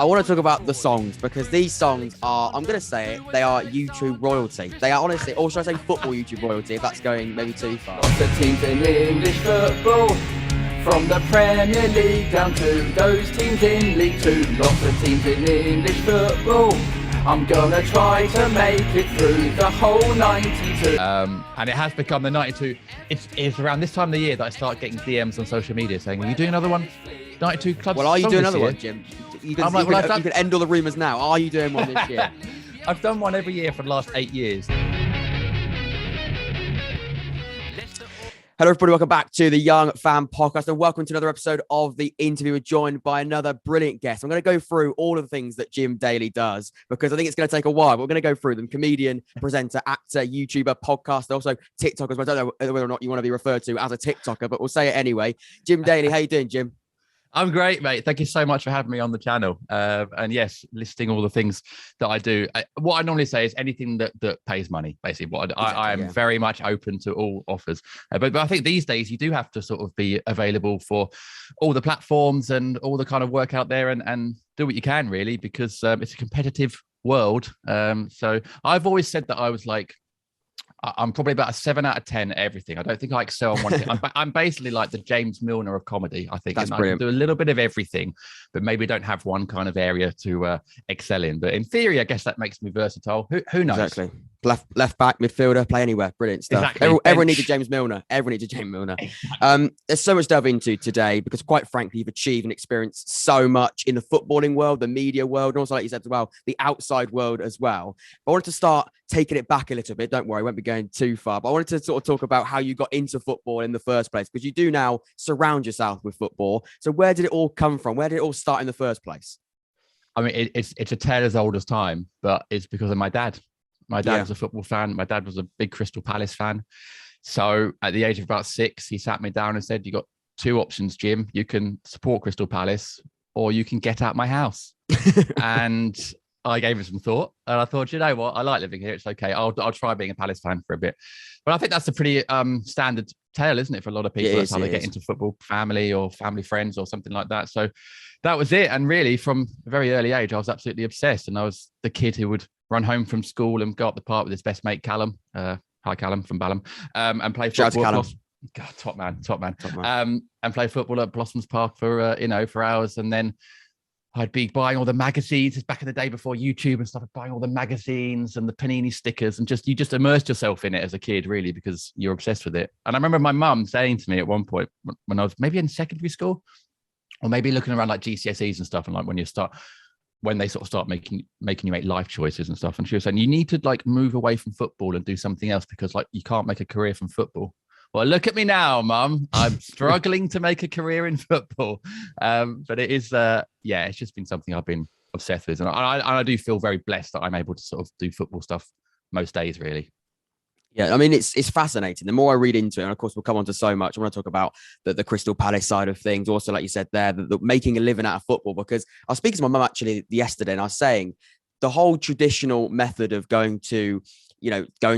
I want to talk about the songs because these songs are, I'm going to say it, they are YouTube royalty. They are honestly, or should I say football YouTube royalty if that's going maybe too far. Lots of teams in English football, from the Premier League down to those teams in League Two. Lots of teams in English football. I'm gonna try to make it through the whole 92. And it has become the 92. It's around this time of the year that I start getting DMs on social media saying, "Are you doing another one? 92 clubs." Well, are you song doing this another year?" one, Jim? You can, I'm like, you, well, can, you can end all the rumours now. Are you doing one this year? I've done one every year for the last 8 years. Hello, everybody. Welcome back to the Young Fan Podcast and welcome to another episode of The Interview. We're joined by another brilliant guest. I'm going to go through all of the things that Jim Daley does because I think it's going to take a while. But we're going to go through them. Comedian, presenter, actor, YouTuber, podcaster, also TikToker. I don't know whether or not you want to be referred to as a TikToker, but we'll say it anyway. Jim Daley, how you doing, Jim? I'm great, mate. Thank you so much for having me on the channel. And yes, listing all the things that I do. What I normally say is anything that pays money, basically. I am very much open to all offers. But I think these days you do have to sort of be available for all the platforms and all the kind of work out there and do what you can, really, because it's a competitive world. So I've always said that I was like, I'm probably about a 7 out of 10 at everything. I don't think I excel on one thing. I'm basically like the James Milner of comedy, I think. That's and brilliant. I can do a little bit of everything, but maybe don't have one kind of area to excel in. But in theory, I guess that makes me versatile. Who knows? Exactly. Left back, midfielder, play anywhere. Brilliant stuff. Exactly. Everyone needs a James Milner. Everyone needs a James Milner. There's so much to delve into today because, quite frankly, you've achieved and experienced so much in the footballing world, the media world, and also, like you said as well, the outside world as well. But I wanted to start taking it back a little bit. Don't worry, I won't be going too far. But I wanted to sort of talk about how you got into football in the first place because you do now surround yourself with football. So where did it all come from? Where did it all start in the first place? I mean, it's a tale as old as time, but it's because of my dad. My dad was a football fan. My dad was a big Crystal Palace fan. So at the age of about 6, he sat me down and said, "You got 2 options, Jim. You can support Crystal Palace or you can get out my house." And I gave it some thought and I thought, you know what? I like living here. It's okay. I'll try being a Palace fan for a bit. But I think that's a pretty standard tale, isn't it? For a lot of people, that's how they get into football, family or family friends or something like that. So that was it. And really from a very early age, I was absolutely obsessed. And I was the kid who would run home from school and go up the park with his best mate, Callum. Hi, Callum from Balham. And play football. Shout out to Callum. God, top man. And play football at Blossoms Park for, for hours. And then I'd be buying all the magazines. Back in the day before YouTube and stuff, buying all the magazines and the Panini stickers and you just immersed yourself in it as a kid, really, because you're obsessed with it. And I remember my mum saying to me at one point when I was maybe in secondary school or maybe looking around like GCSEs and stuff. And like when they sort of start making you make life choices and stuff. And she was saying, you need to like move away from football and do something else because like you can't make a career from football. Well, look at me now, Mum. I'm struggling to make a career in football. But it is, it's just been something I've been obsessed with. And I do feel very blessed that I'm able to sort of do football stuff most days, really. Yeah, I mean, it's fascinating. The more I read into it, and of course, we'll come on to so much. I want to talk about the Crystal Palace side of things. Also, like you said there, the making a living out of football, because I was speaking to my mum actually yesterday and I was saying the whole traditional method of going to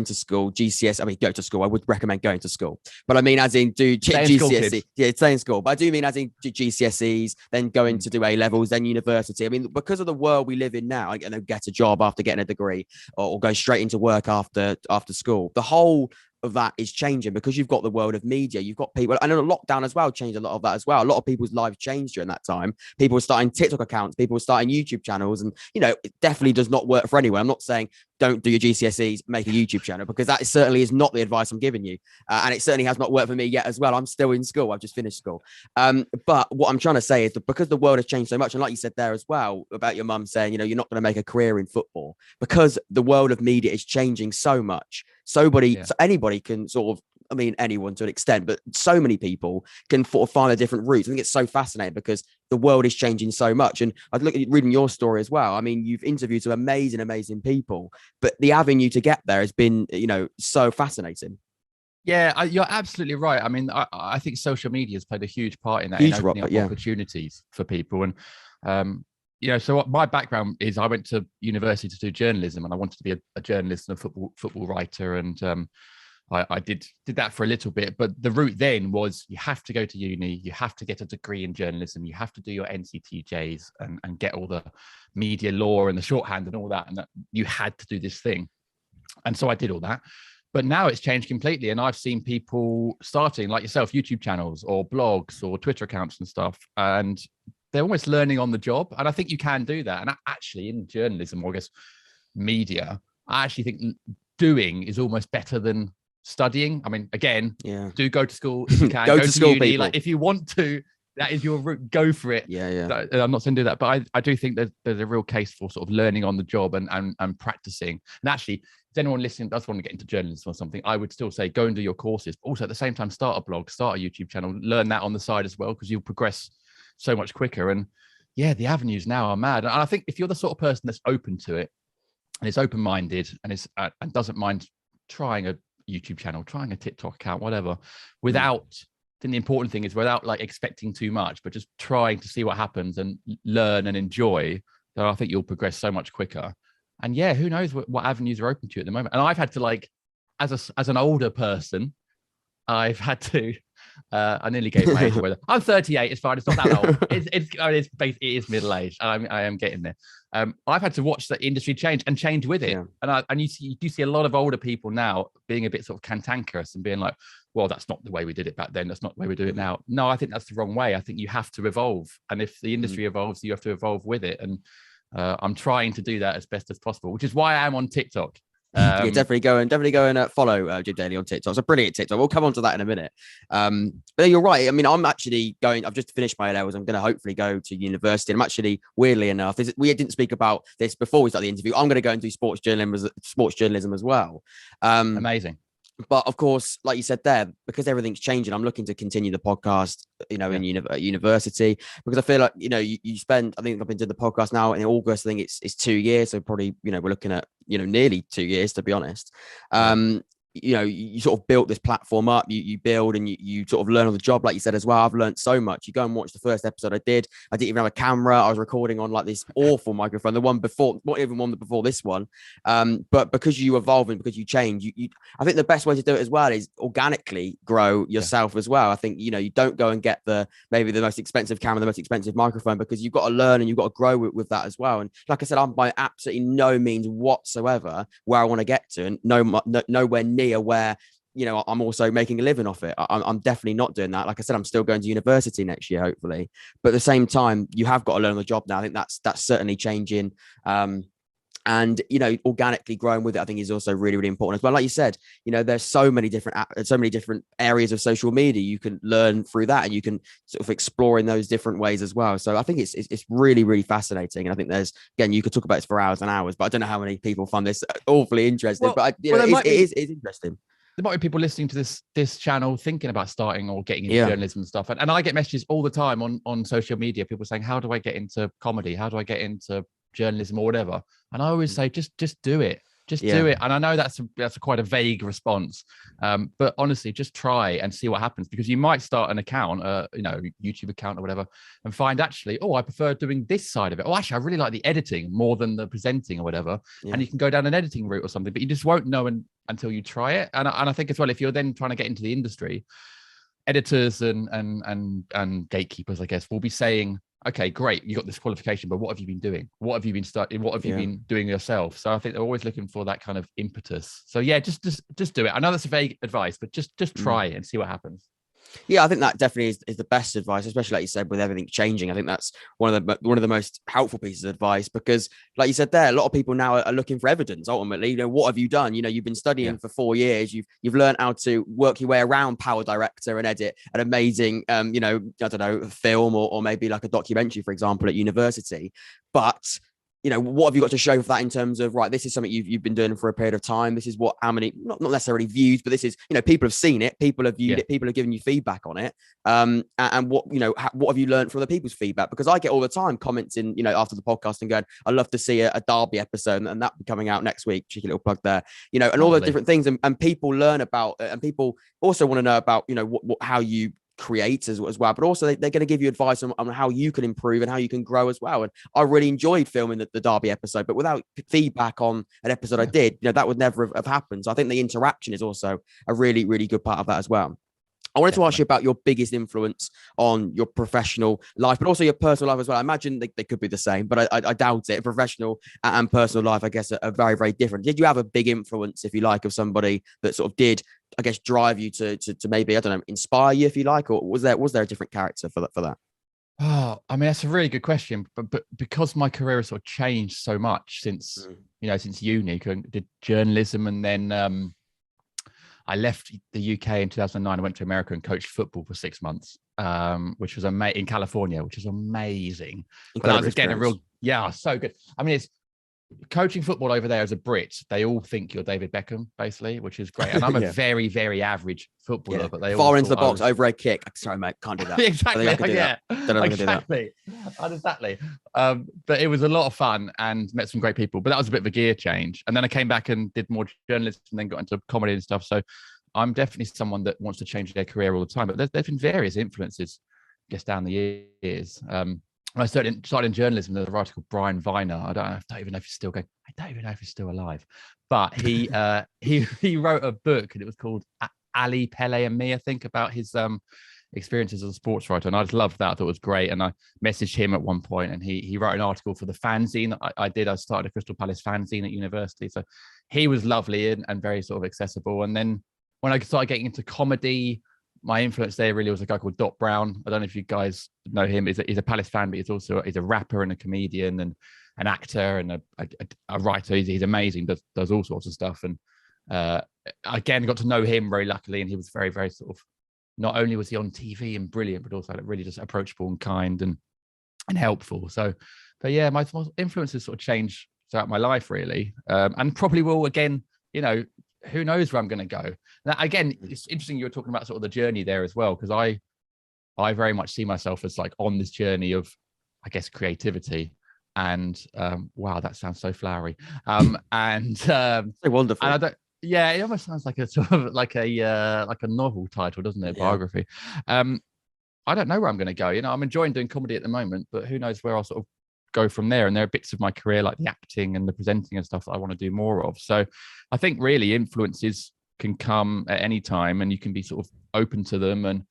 school, GCSE. I mean, go to school. I would recommend going to school, but I mean, as in do GCSE. Yeah, stay in school. But I do mean as in do GCSEs, then going to do A levels, then university. I mean, because of the world we live in now, get a job after getting a degree or go straight into work after school. The whole of that is changing because you've got the world of media. You've got people, and lockdown as well changed a lot of that as well. A lot of people's lives changed during that time. People were starting TikTok accounts, people were starting YouTube channels, and it definitely does not work for anyone. I'm not saying don't do your GCSEs, make a YouTube channel, because that certainly is not the advice I'm giving you. And it certainly has not worked for me yet as well. I'm still in school. I've just finished school. But what I'm trying to say is that because the world has changed so much, and like you said there as well about your mum saying, you're not going to make a career in football, because the world of media is changing so much. So anybody can sort of, I mean, anyone to an extent, but so many people can find a different route. I think it's so fascinating because the world is changing so much. And I look at reading your story as well. I mean, you've interviewed some amazing people, but the avenue to get there has been, so fascinating. Yeah, you're absolutely right. I mean, I think social media has played a huge part in that, in opening up opportunities for people. And, so what my background is, I went to university to do journalism, and I wanted to be a journalist and a football writer. And I did that for a little bit, but the route then was you have to go to uni, you have to get a degree in journalism, you have to do your NCTJs and get all the media law and the shorthand and all that, and that you had to do this thing. And so I did all that. But now it's changed completely. And I've seen people starting, like yourself, YouTube channels or blogs or Twitter accounts and stuff. And they're almost learning on the job. And I think you can do that. And actually in journalism, or I guess media, I actually think doing is almost better than studying. I mean, again, do go to school if you can. Go to school, uni. people. Like if you want to, that is your route. Go for it. Yeah. I'm not saying do that, but I do think there's a real case for sort of learning on the job and practicing. And actually, if anyone listening does want to get into journalism or something, I would still say go and do your courses. But also at the same time, start a blog, start a YouTube channel, learn that on the side as well, because you'll progress so much quicker. And yeah, the avenues now are mad. And I think if you're the sort of person that's open to it and is open-minded and and doesn't mind trying a YouTube channel, trying a TikTok account, whatever, without then the important thing is without like expecting too much, but just trying to see what happens and learn and enjoy, then I think you'll progress so much quicker. And yeah, who knows what avenues are open to you at the moment. And I've had to, like, as an older person, I've had to, I nearly gave my age away. I'm 38, it's fine, it's not that old. It is middle-aged. I am getting there. I've had to watch the industry change with it. Yeah. And you do see a lot of older people now being a bit sort of cantankerous and being like, well, that's not the way we did it back then. That's not the way we do it now. No, I think that's the wrong way. I think you have to evolve. And if the industry evolves, you have to evolve with it. And I'm trying to do that as best as possible, which is why I am on TikTok. Yeah, definitely go and follow Jim Daley on TikTok. It's a brilliant TikTok. We'll come on to that in a minute. But you're right. I mean, I'm actually I've just finished my A-levels. I'm going to hopefully go to university. And I'm actually, weirdly enough, we didn't speak about this before we started the interview. I'm going to go and do sports journalism as well. Amazing. But of course, like you said there, because everything's changing, I'm looking to continue the podcast, in university, because I feel like, you spend, I think I've been doing the podcast now in August. I think it's 2 years. So probably, we're looking at, nearly 2 years, to be honest. You sort of built this platform up, you build and you sort of learn on the job, like you said as well. I've learned so much. You go and watch the first episode I didn't even have a camera. I was recording on like this awful microphone, the one before, not even one before this one. But because you evolve and because you change, I think the best way to do it as well is organically grow yourself as well. I think, you don't go and get maybe the most expensive camera, the most expensive microphone, because you've got to learn and you've got to grow with that as well. And like I said, I'm by absolutely no means whatsoever where I want to get to, and nowhere near where I'm also making a living off it. I'm definitely not doing that. Like I said, I'm still going to university next year, hopefully, but at the same time, you have got to learn on the job now. I think that's certainly changing. And organically growing with it, I think, is also really, really important as well. Like you said, there's so many different areas of social media you can learn through that, and you can sort of explore in those different ways as well. So I think it's really, really fascinating. And I think again, you could talk about this for hours and hours, but I don't know how many people find this awfully interesting. Well, but it's interesting. There might be people listening to this channel thinking about starting or getting into journalism and stuff. And I get messages all the time on social media, people saying, how do I get into comedy? How do I get into journalism or whatever? And I always say, just do it. Just do it. And I know that's quite a vague response, but honestly, just try and see what happens, because you might start an account, YouTube account or whatever, and find actually, I prefer doing this side of it. Oh, actually, I really like the editing more than the presenting or whatever. And you can go down an editing route or something, but you just won't know until you try it. And I think as well, if you're then trying to get into the industry, editors and gatekeepers, I guess, will be saying, okay, great, you got this qualification, but what have you been doing? What have you been studying? What have you been doing yourself? So I think they're always looking for that kind of impetus. So yeah, just do it. I know that's a vague advice, but just try it and see what happens. Yeah, I think that definitely is the best advice, especially like you said, with everything changing. I think that's one of the most helpful pieces of advice, because like you said there, a lot of people now are looking for evidence. Ultimately, what have you done? You've been studying for 4 years. You've learned how to work your way around Power Director and edit an amazing, I don't know, film or maybe like a documentary, for example, at university. But what have you got to show for that in terms of, right, this is something you've been doing for a period of time. This is how many, not necessarily views, but this is, people have seen it, people have viewed it, people have given you feedback on it. And what have you learned from other people's feedback? Because I get all the time comments in, after the podcast and going, I'd love to see a Derby episode, and that will be coming out next week. Cheeky little plug there, and all those different things. And people learn about, and people also want to know about, how you create as well, but also they're going to give you advice on how you can improve and how you can grow as well. And I really enjoyed filming the Derby episode, but without feedback on an episode I did, that would never have happened. So I think the interaction is also a really, really good part of that as well. I wanted to ask you about your biggest influence on your professional life, but also your personal life as well. I imagine they could be the same, but I doubt it. Professional and personal life, I guess, are very, very different. Did you have a big influence, if you like, of somebody that sort of did, I guess, drive you to maybe, I don't know, inspire you, if you like, or was there a different character for that? Oh, I mean, that's a really good question, but because my career has sort of changed so much since uni, I did journalism, and then I left the UK in 2009. I went to America and coached football for 6 months, which was in California, which is amazing. But that was again so good. I mean, it's coaching football over there as a Brit. They all think you're David Beckham, basically, which is great. And I'm a very, very average footballer, but they all far into the box, overhead kick. Sorry, mate, can't do that. Exactly. Exactly. But it was a lot of fun and met some great people. But that was a bit of a gear change. And then I came back and did more journalism and then got into comedy and stuff. So I'm definitely someone that wants to change their career all the time. But there's been various influences, I guess, down the years. I started in journalism. There's a writer called Brian Viner. I don't even know if he's still going. I don't even know if he's still alive. But he wrote a book, and it was called Ali, Pele, and Me, I think, about his experiences as a sports writer. And I just loved that. I thought it was great. And I messaged him at one point, and he wrote an article for the fanzine that I did. I started a Crystal Palace fanzine at university. So he was lovely and very sort of accessible. And then when I started getting into comedy, my influence there really was a guy called Dot Brown. I don't know if you guys know him. He's a Palace fan, but he's a rapper and a comedian and an actor and a writer. He's amazing. Does all sorts of stuff. And again, got to know him very luckily, and he was very, very sort of. Not only was he on TV and brilliant, but also really just approachable and kind and helpful. So, but yeah, my influences sort of changed throughout my life, really, and probably will again. Who knows where I'm going to go? Now, again, it's interesting you were talking about sort of the journey there as well, because I very much see myself as like on this journey of, I guess, creativity. And wow, that sounds so flowery. And so wonderful. And it almost sounds like a sort of like a novel title, doesn't it? Biography. I don't know where I'm going to go. I'm enjoying doing comedy at the moment, but who knows where I'll sort of go from there. And there are bits of my career like the acting and the presenting and stuff that I want to do more of. So I think really influences can come at any time, and you can be sort of open to them. And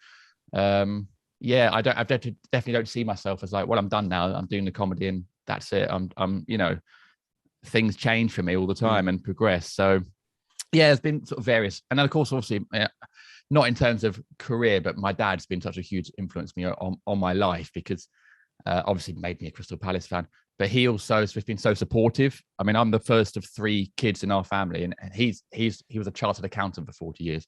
I definitely don't see myself as like, well, I'm done now. I'm doing the comedy and that's it. I'm things change for me all the time and progress. So yeah, there's been sort of various, and then of course, obviously, not in terms of career, but my dad's been such a huge influence on my life, because obviously made me a Crystal Palace fan, but he also has been so supportive. I mean, I'm the first of 3 kids in our family, and he was a chartered accountant for 40 years.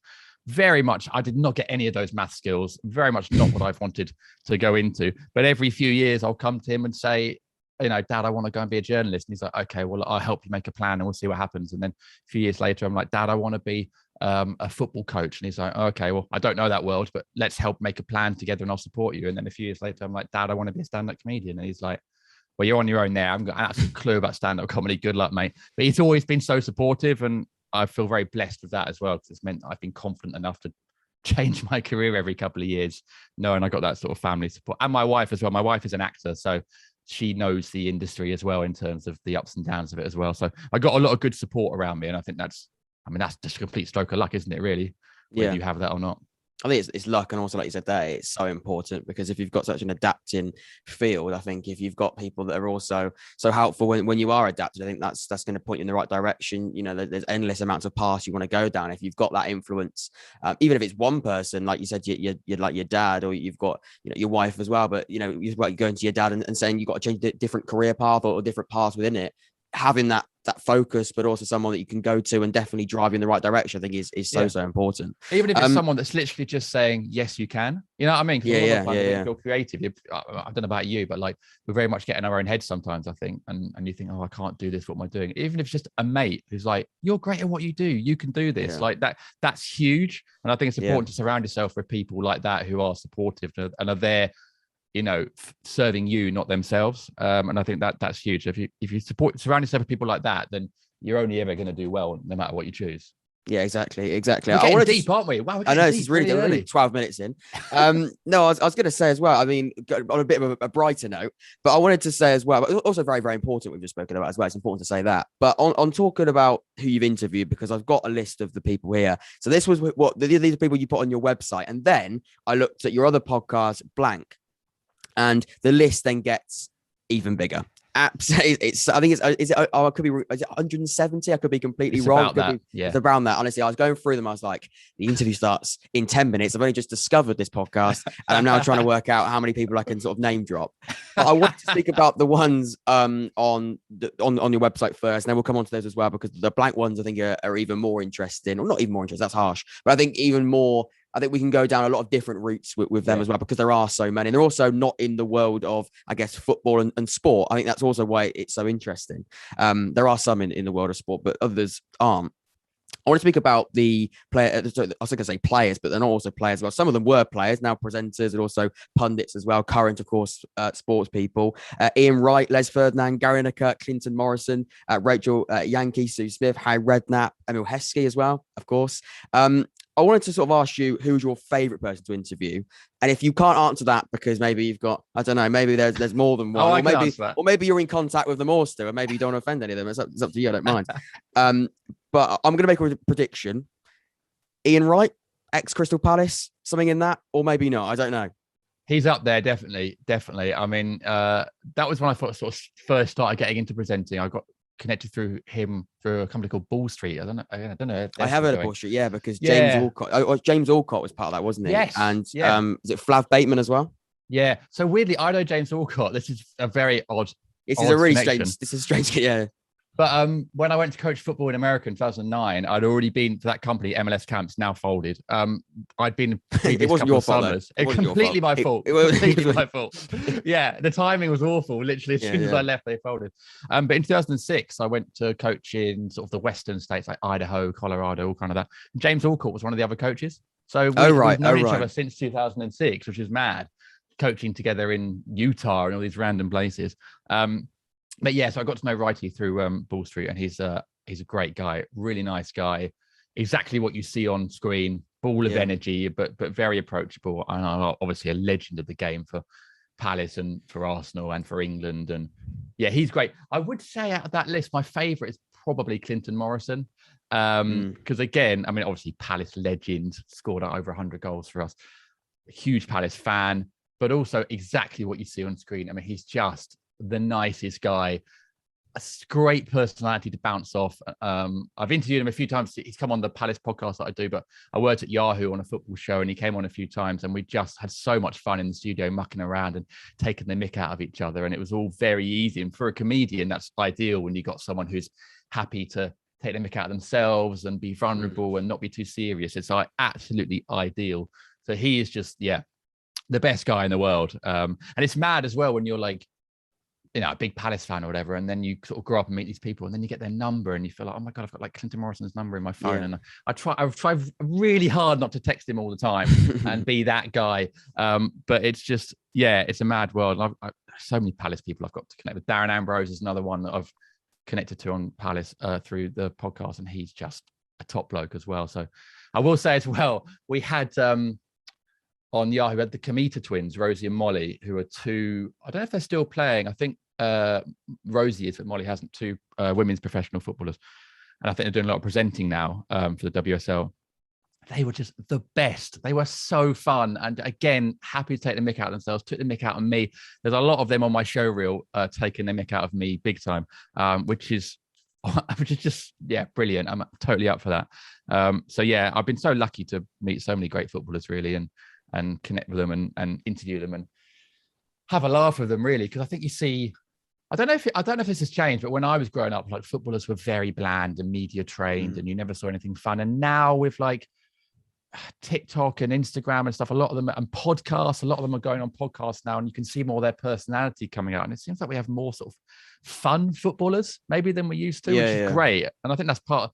Very much, I did not get any of those math skills. Very much not what I've wanted to go into. But every few years, I'll come to him and say, Dad, I want to go and be a journalist. And he's like, okay, well, I'll help you make a plan and we'll see what happens. And then a few years later, I'm like, Dad, I want to be a football coach. And he's like, okay, well, I don't know that world, but let's help make a plan together and I'll support you. And then a few years later, I'm like, Dad, I want to be a stand-up comedian. And he's like, well, you're on your own there. I haven't got an absolute clue about stand-up comedy. Good luck, mate. But he's always been so supportive, and I feel very blessed with that as well, because it's meant I've been confident enough to change my career every couple of years, knowing I got that sort of family support. And my wife as well. My wife is an actor, so she knows the industry as well in terms of the ups and downs of it as well. So I got a lot of good support around me, and I think that's just a complete stroke of luck, isn't it, really? Whether you have that or not. I think it's luck, and also, like you said there, it's so important, because if you've got such an adapting field, I think if you've got people that are also so helpful when you are adapted, I think that's going to point you in the right direction. There's endless amounts of paths you want to go down. If you've got that influence, even if it's one person, like you said, you're like your dad, or you've got your wife as well, but you're going to your dad and saying you've got to change a different career path or different paths within it. Having that focus, but also someone that you can go to and definitely drive you in the right direction, I think is so important. Even if it's someone that's literally just saying, yes, you can. You know what I mean? If you're creative, I don't know about you, but like we're very much getting our own heads sometimes, I think. And you think, oh, I can't do this. What am I doing? Even if it's just a mate who's like, you're great at what you do. You can do this. Like that's huge. And I think it's important to surround yourself with people like that who are supportive and are there, serving you, not themselves. And I think that's huge. If you surround yourself with people like that, then you're only ever going to do well, no matter what you choose. Yeah, exactly. We're getting deep, aren't we? Wow, I know this is really 12 minutes in. No, I was going to say as well. I mean, on a bit of a brighter note, but I wanted to say as well, but also very, very important. We've just spoken about as well. It's important to say that. But on talking about who you've interviewed, because I've got a list of the people here. So this was what these are people you put on your website, and then I looked at your other podcast, Blank, and the list then gets even bigger. Absolutely, I think I could be, is it 170? I could be completely wrong. It's around that. Honestly, I was going through them. I was like, the interview starts in 10 minutes. I've only just discovered this podcast, and I'm now trying to work out how many people I can sort of name drop. But I want to speak about the ones on your website first, and then we'll come on to those as well, because the Blank ones I think are even more interesting, or not even more interesting. That's harsh, but I think even more. I think we can go down a lot of different routes with them as well, because there are so many. They're also not in the world of, I guess, football and sport. I think that's also why it's so interesting. There are some in the world of sport, but others aren't. I want to speak about the player. I was going to say players, but they're not also players. Well, some of them were players, now presenters, and also pundits as well. Current, of course, sports people. Ian Wright, Les Ferdinand, Gary Lineker, Clinton Morrison, Rachel Yankee, Sue Smith, Harry Redknapp, Emil Heskey as well, of course. I wanted to sort of ask you, who's your favourite person to interview? And if you can't answer that because maybe you've got, I don't know, maybe there's more than one, or maybe you're in contact with them all still, or maybe you don't offend any of them. It's up to you. I don't mind. But I'm going to make a prediction. Ian Wright, ex-Crystal Palace, something in that, or maybe not. I don't know. He's up there, definitely. I mean, that was when I sort of first started getting into presenting. I got connected through him through a company called Ball Street. I don't know. I have heard of Ball Street, yeah, because James Alcott was part of that, wasn't he? Yes. And is it Flav Bateman as well? Yeah. So weirdly, I know James Alcott. This is a very odd. This is a really strange. This is strange. Yeah. But when I went to coach football in America in 2009, I'd already been to that company, MLS Camps, now folded. I'd been it wasn't your fault. It was completely my fault. Completely my fault. Yeah, the timing was awful. Literally, as soon as I left, they folded. But in 2006, I went to coach in sort of the western states like Idaho, Colorado, all kind of that. And James Alcott was one of the other coaches. So we've known each other since 2006, which is mad. Coaching together in Utah and all these random places. But yeah, so I got to know Righty through Ball Street, and he's a great guy, really nice guy, exactly what you see on screen, ball of energy, but very approachable, and obviously a legend of the game for Palace and for Arsenal and for England. And yeah, he's great. I would say out of that list, my favourite is probably Clinton Morrison, because again, I mean, obviously Palace legend, scored over 100 goals for us, huge Palace fan, but also exactly what you see on screen. I mean, he's just the nicest guy, a great personality to bounce off. I've interviewed him a few times. He's come on the Palace podcast that I do, but I worked at Yahoo on a football show, and he came on a few times, and we just had so much fun in the studio, mucking around and taking the mick out of each other. And it was all very easy. And for a comedian, that's ideal when you got someone who's happy to take the mick out of themselves and be vulnerable and not be too serious. It's like absolutely ideal. So he is just, the best guy in the world. And it's mad as well when you're like, you know, a big Palace fan or whatever, and then you sort of grow up and meet these people, and then you get their number, and you feel like, oh my god, I've got like Clinton Morrison's number in my phone, and I've tried really hard not to text him all the time and be that guy. But it's just, it's a mad world. I've so many Palace people I've got to connect with. Darren Ambrose is another one that I've connected to on Palace through the podcast, and he's just a top bloke as well. So I will say as well, we had on Yahoo, we had the Kamita twins, Rosie and Molly, who are two, I don't know if they're still playing. I think Rosie is, but Molly hasn't, two women's professional footballers. And I think they're doing a lot of presenting now for the WSL. They were just the best. They were so fun. And again, happy to take the mick out of themselves, took the mick out of me. There's a lot of them on my show reel taking the mick out of me big time, which is just, brilliant. I'm totally up for that. So yeah, I've been so lucky to meet so many great footballers really, and connect with them and interview them and have a laugh with them really. Because I think you see, I don't know if this has changed, but when I was growing up, like footballers were very bland and media trained, and you never saw anything fun. And now with like TikTok and Instagram and stuff, a lot of them, and podcasts, a lot of them are going on podcasts now, and you can see more of their personality coming out. And it seems like we have more sort of fun footballers maybe than we used to, which is great. And I think that's part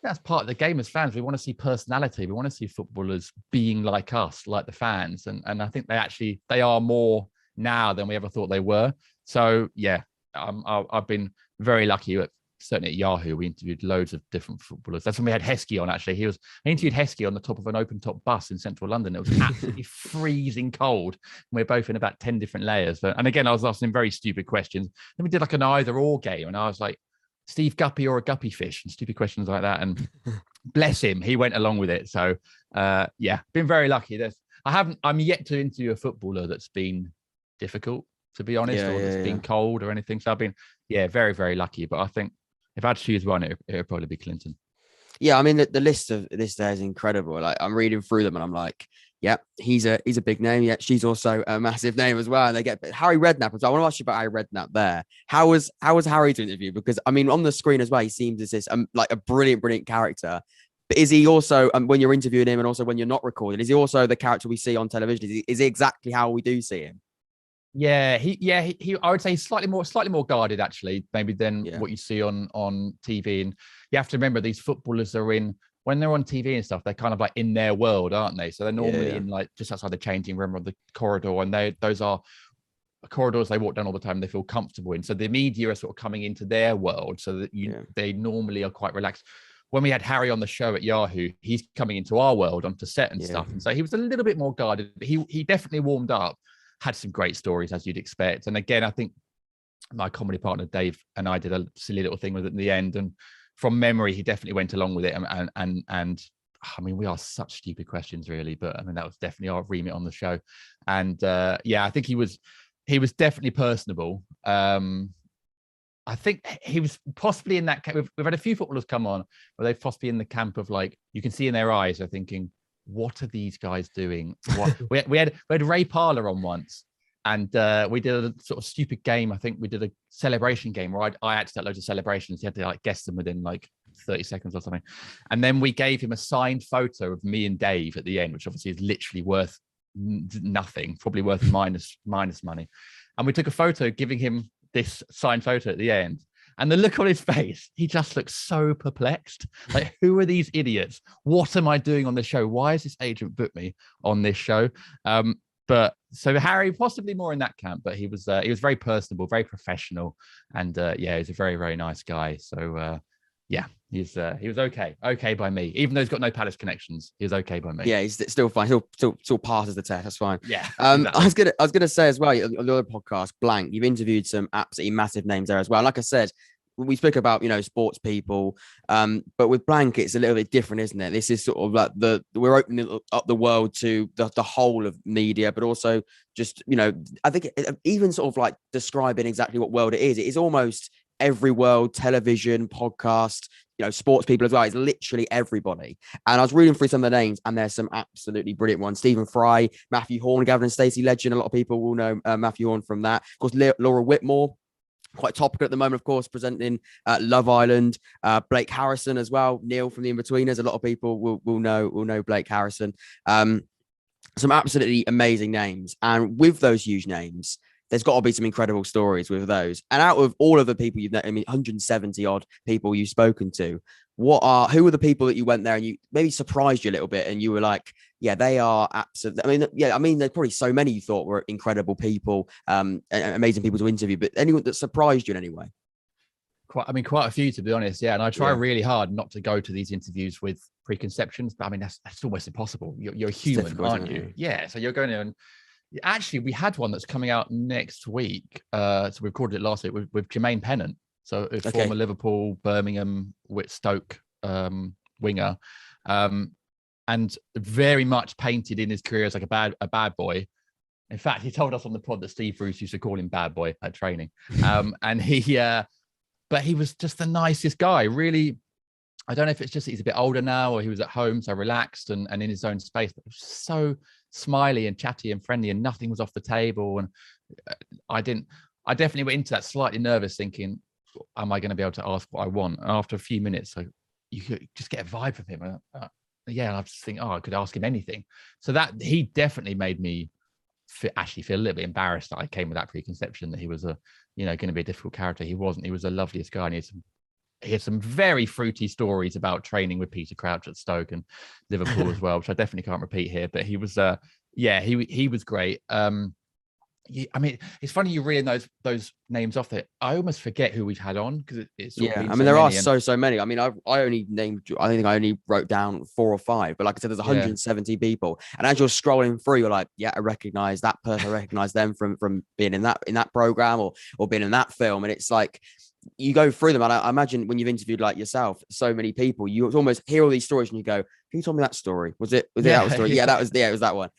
of the game as fans. We want to see personality. We want to see footballers being like us, like the fans. And I think they are more now than we ever thought they were. So yeah, I've been very lucky certainly at Yahoo, we interviewed loads of different footballers. That's when we had Heskey on, actually. I interviewed Heskey on the top of an open top bus in central London. It was absolutely freezing cold. We're both in about 10 different layers. And again, I was asking very stupid questions. Then we did like an either or game. And I was like, Steve Guppy or a guppy fish, and stupid questions like that. And bless him, he went along with it. So been very lucky. I'm yet to interview a footballer that's been difficult, to be honest, that's been cold or anything. So I've been, very, very lucky. But I think if I had to choose one, it would probably be Clinton. Yeah, I mean, the list of this there is incredible. Like, I'm reading through them and I'm like, he's a big name. Yeah, she's also a massive name as well. And they get Harry Redknapp as well. I want to ask you about Harry Redknapp there. How was Harry to interview? Because I mean, on the screen as well, he seems as this like a brilliant character. But is he also, when you're interviewing him and also when you're not recording, is he also the character we see on television? Is he exactly how we do see him? Yeah, he I would say he's slightly more guarded, actually, maybe than what you see on TV. And you have to remember, these footballers are when they're on TV and stuff, they're kind of like in their world, aren't they? So they're normally in like just outside the changing room or the corridor, and those are corridors they walk down all the time. They feel comfortable in. So the media are sort of coming into their world, so that they normally are quite relaxed. When we had Harry on the show at Yahoo, he's coming into our world onto set and stuff, and so he was a little bit more guarded. But he definitely warmed up. Had some great stories, as you'd expect. And again, I think my comedy partner Dave and I did a silly little thing with it in the end, and from memory, he definitely went along with it. And I mean, we asked such stupid questions, really, but I mean, that was definitely our remit on the show. And I think he was definitely personable. I think he was possibly in that camp. We've had a few footballers come on where they've possibly in the camp of, like, you can see in their eyes, they're thinking, what are these guys doing? What we had Ray Parler on once, and we did a sort of stupid game. I think we did a celebration game where I had to set loads of celebrations. He had to like guess them within like 30 seconds or something. And then we gave him a signed photo of me and Dave at the end, which obviously is literally worth nothing, probably worth minus money. And we took a photo giving him this signed photo at the end. And the look on his face, he just looks so perplexed. Like, who are these idiots? What am I doing on this show? Why has this agent booked me on this show? But so Harry, possibly more in that camp, but he was very personable, very professional, and he's a very, very nice guy. So he was okay by me, even though he's got no Palace connections. He was okay by me. Yeah, he's still fine. He'll still passes the test. That's fine. Yeah. Exactly. I was gonna say as well, on the other podcast, Blank, you've interviewed some absolutely massive names there as well. Like I said, we spoke about, sports people, but with Blank, it's a little bit different, isn't it? This is sort of like we're opening up the world to the whole of media, but also just, I think even sort of like describing exactly what world it is almost every world, television, podcast, sports people as well. It's literally everybody. And I was reading through some of the names, and there's some absolutely brilliant ones. Stephen Fry, Matthew Horn, Gavin and Stacey Legend. A lot of people will know Matthew Horn from that. Of course, Laura Whitmore, quite topical at the moment, of course, presenting Love Island. Blake Harrison as well. Neil from The Inbetweeners. A lot of people will know Blake Harrison. Some absolutely amazing names. And with those huge names, there's got to be some incredible stories with those. And out of all of the people you've met, 170 odd people you've spoken to, who are the people that you went there and you maybe surprised you a little bit and you were like, yeah, they are absolutely, there's probably so many you thought were incredible people, and amazing people to interview, but anyone that surprised you in any way? Quite a few, to be honest. Yeah. And I try really hard not to go to these interviews with preconceptions, but I mean, that's almost impossible. You're a human, aren't you? Yeah. So you're going to, and actually we had one that's coming out next week. So we recorded it last week with Jermaine Pennant. So a former Liverpool, Birmingham, Stoke winger, and very much painted in his career as like a bad boy. In fact, he told us on the pod that Steve Bruce used to call him bad boy at training. And but he was just the nicest guy. Really, I don't know if it's just that he's a bit older now or he was at home, so relaxed and in his own space, but so smiley and chatty and friendly, and nothing was off the table. And I definitely went into that slightly nervous, thinking, am I going to be able to ask what I want? And after a few minutes, so you could just get a vibe from him. And I just think, I could ask him anything. So that he definitely made me actually feel a little bit embarrassed that I came with that preconception that he was going to be a difficult character. He wasn't. He was the loveliest guy, and he had some very fruity stories about training with Peter Crouch at Stoke and Liverpool as well, which I definitely can't repeat here. But he was, he was great. I mean, it's funny you reading those names off there. I almost forget who we've had on because it's sort of been I mean, there are so many. I mean, I think I only wrote down 4 or 5, but like I said, there's 170 people, and as you're scrolling through, you're like, yeah, I recognize that person, I recognize them from being in that program or being in that film, and it's like you go through them, and I imagine when you've interviewed like yourself so many people, you almost hear all these stories and you go, "Can you tell me that story? Was it that story? Yeah, it was that one."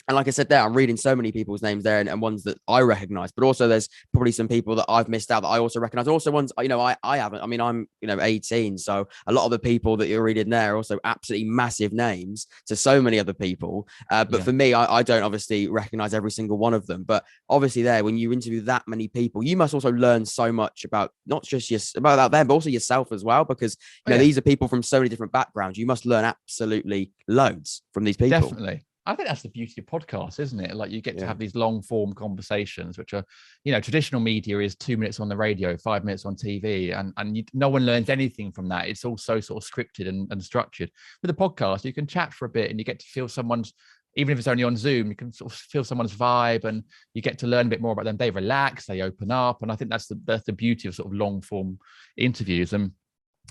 And like I said there, I'm reading so many people's names there and ones that I recognize, but also there's probably some people that I've missed out that I also recognize. Also ones, I haven't. I mean, I'm, 18. So a lot of the people that you're reading there are also absolutely massive names to so many other people. But for me, I don't obviously recognize every single one of them. But obviously there, when you interview that many people, you must also learn so much about not just about them, but also yourself as well, because these are people from so many different backgrounds. You must learn absolutely loads from these people. Definitely. I think that's the beauty of podcasts, isn't it? Like you get to have these long form conversations, which are, traditional media is 2 minutes on the radio, 5 minutes on TV, and no one learns anything from that. It's all so sort of scripted and structured. With a podcast, you can chat for a bit and you get to feel someone's, even if it's only on Zoom, you can sort of feel someone's vibe and you get to learn a bit more about them. They relax, they open up. And I think that's the beauty of sort of long form interviews. And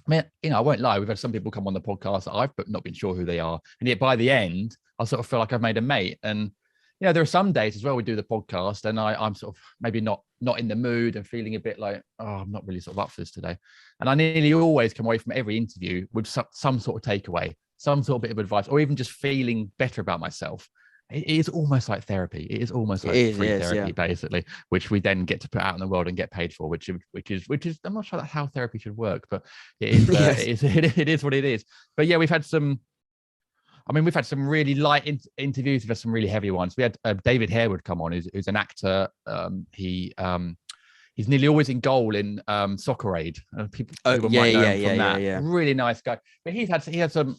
I mean, I won't lie. We've had some people come on the podcast that I've not been sure who they are. And yet by the end, I sort of feel like I've made a mate. And, there are some days as well, we do the podcast and I'm sort of maybe not in the mood and feeling a bit like, oh, I'm not really sort of up for this today. And I nearly always come away from every interview with some sort of takeaway, some sort of bit of advice, or even just feeling better about myself. It is almost like therapy. It is almost like free therapy, basically, which we then get to put out in the world and get paid for, which is I'm not sure that's how therapy should work, but it is, it is what it is. But yeah, we've had some really light interviews. We've had some really heavy ones. We had David Harewood come on, who's an actor. He's nearly always in goal in Soccer Aid. People might know him from that. Yeah. Really nice guy. But he had some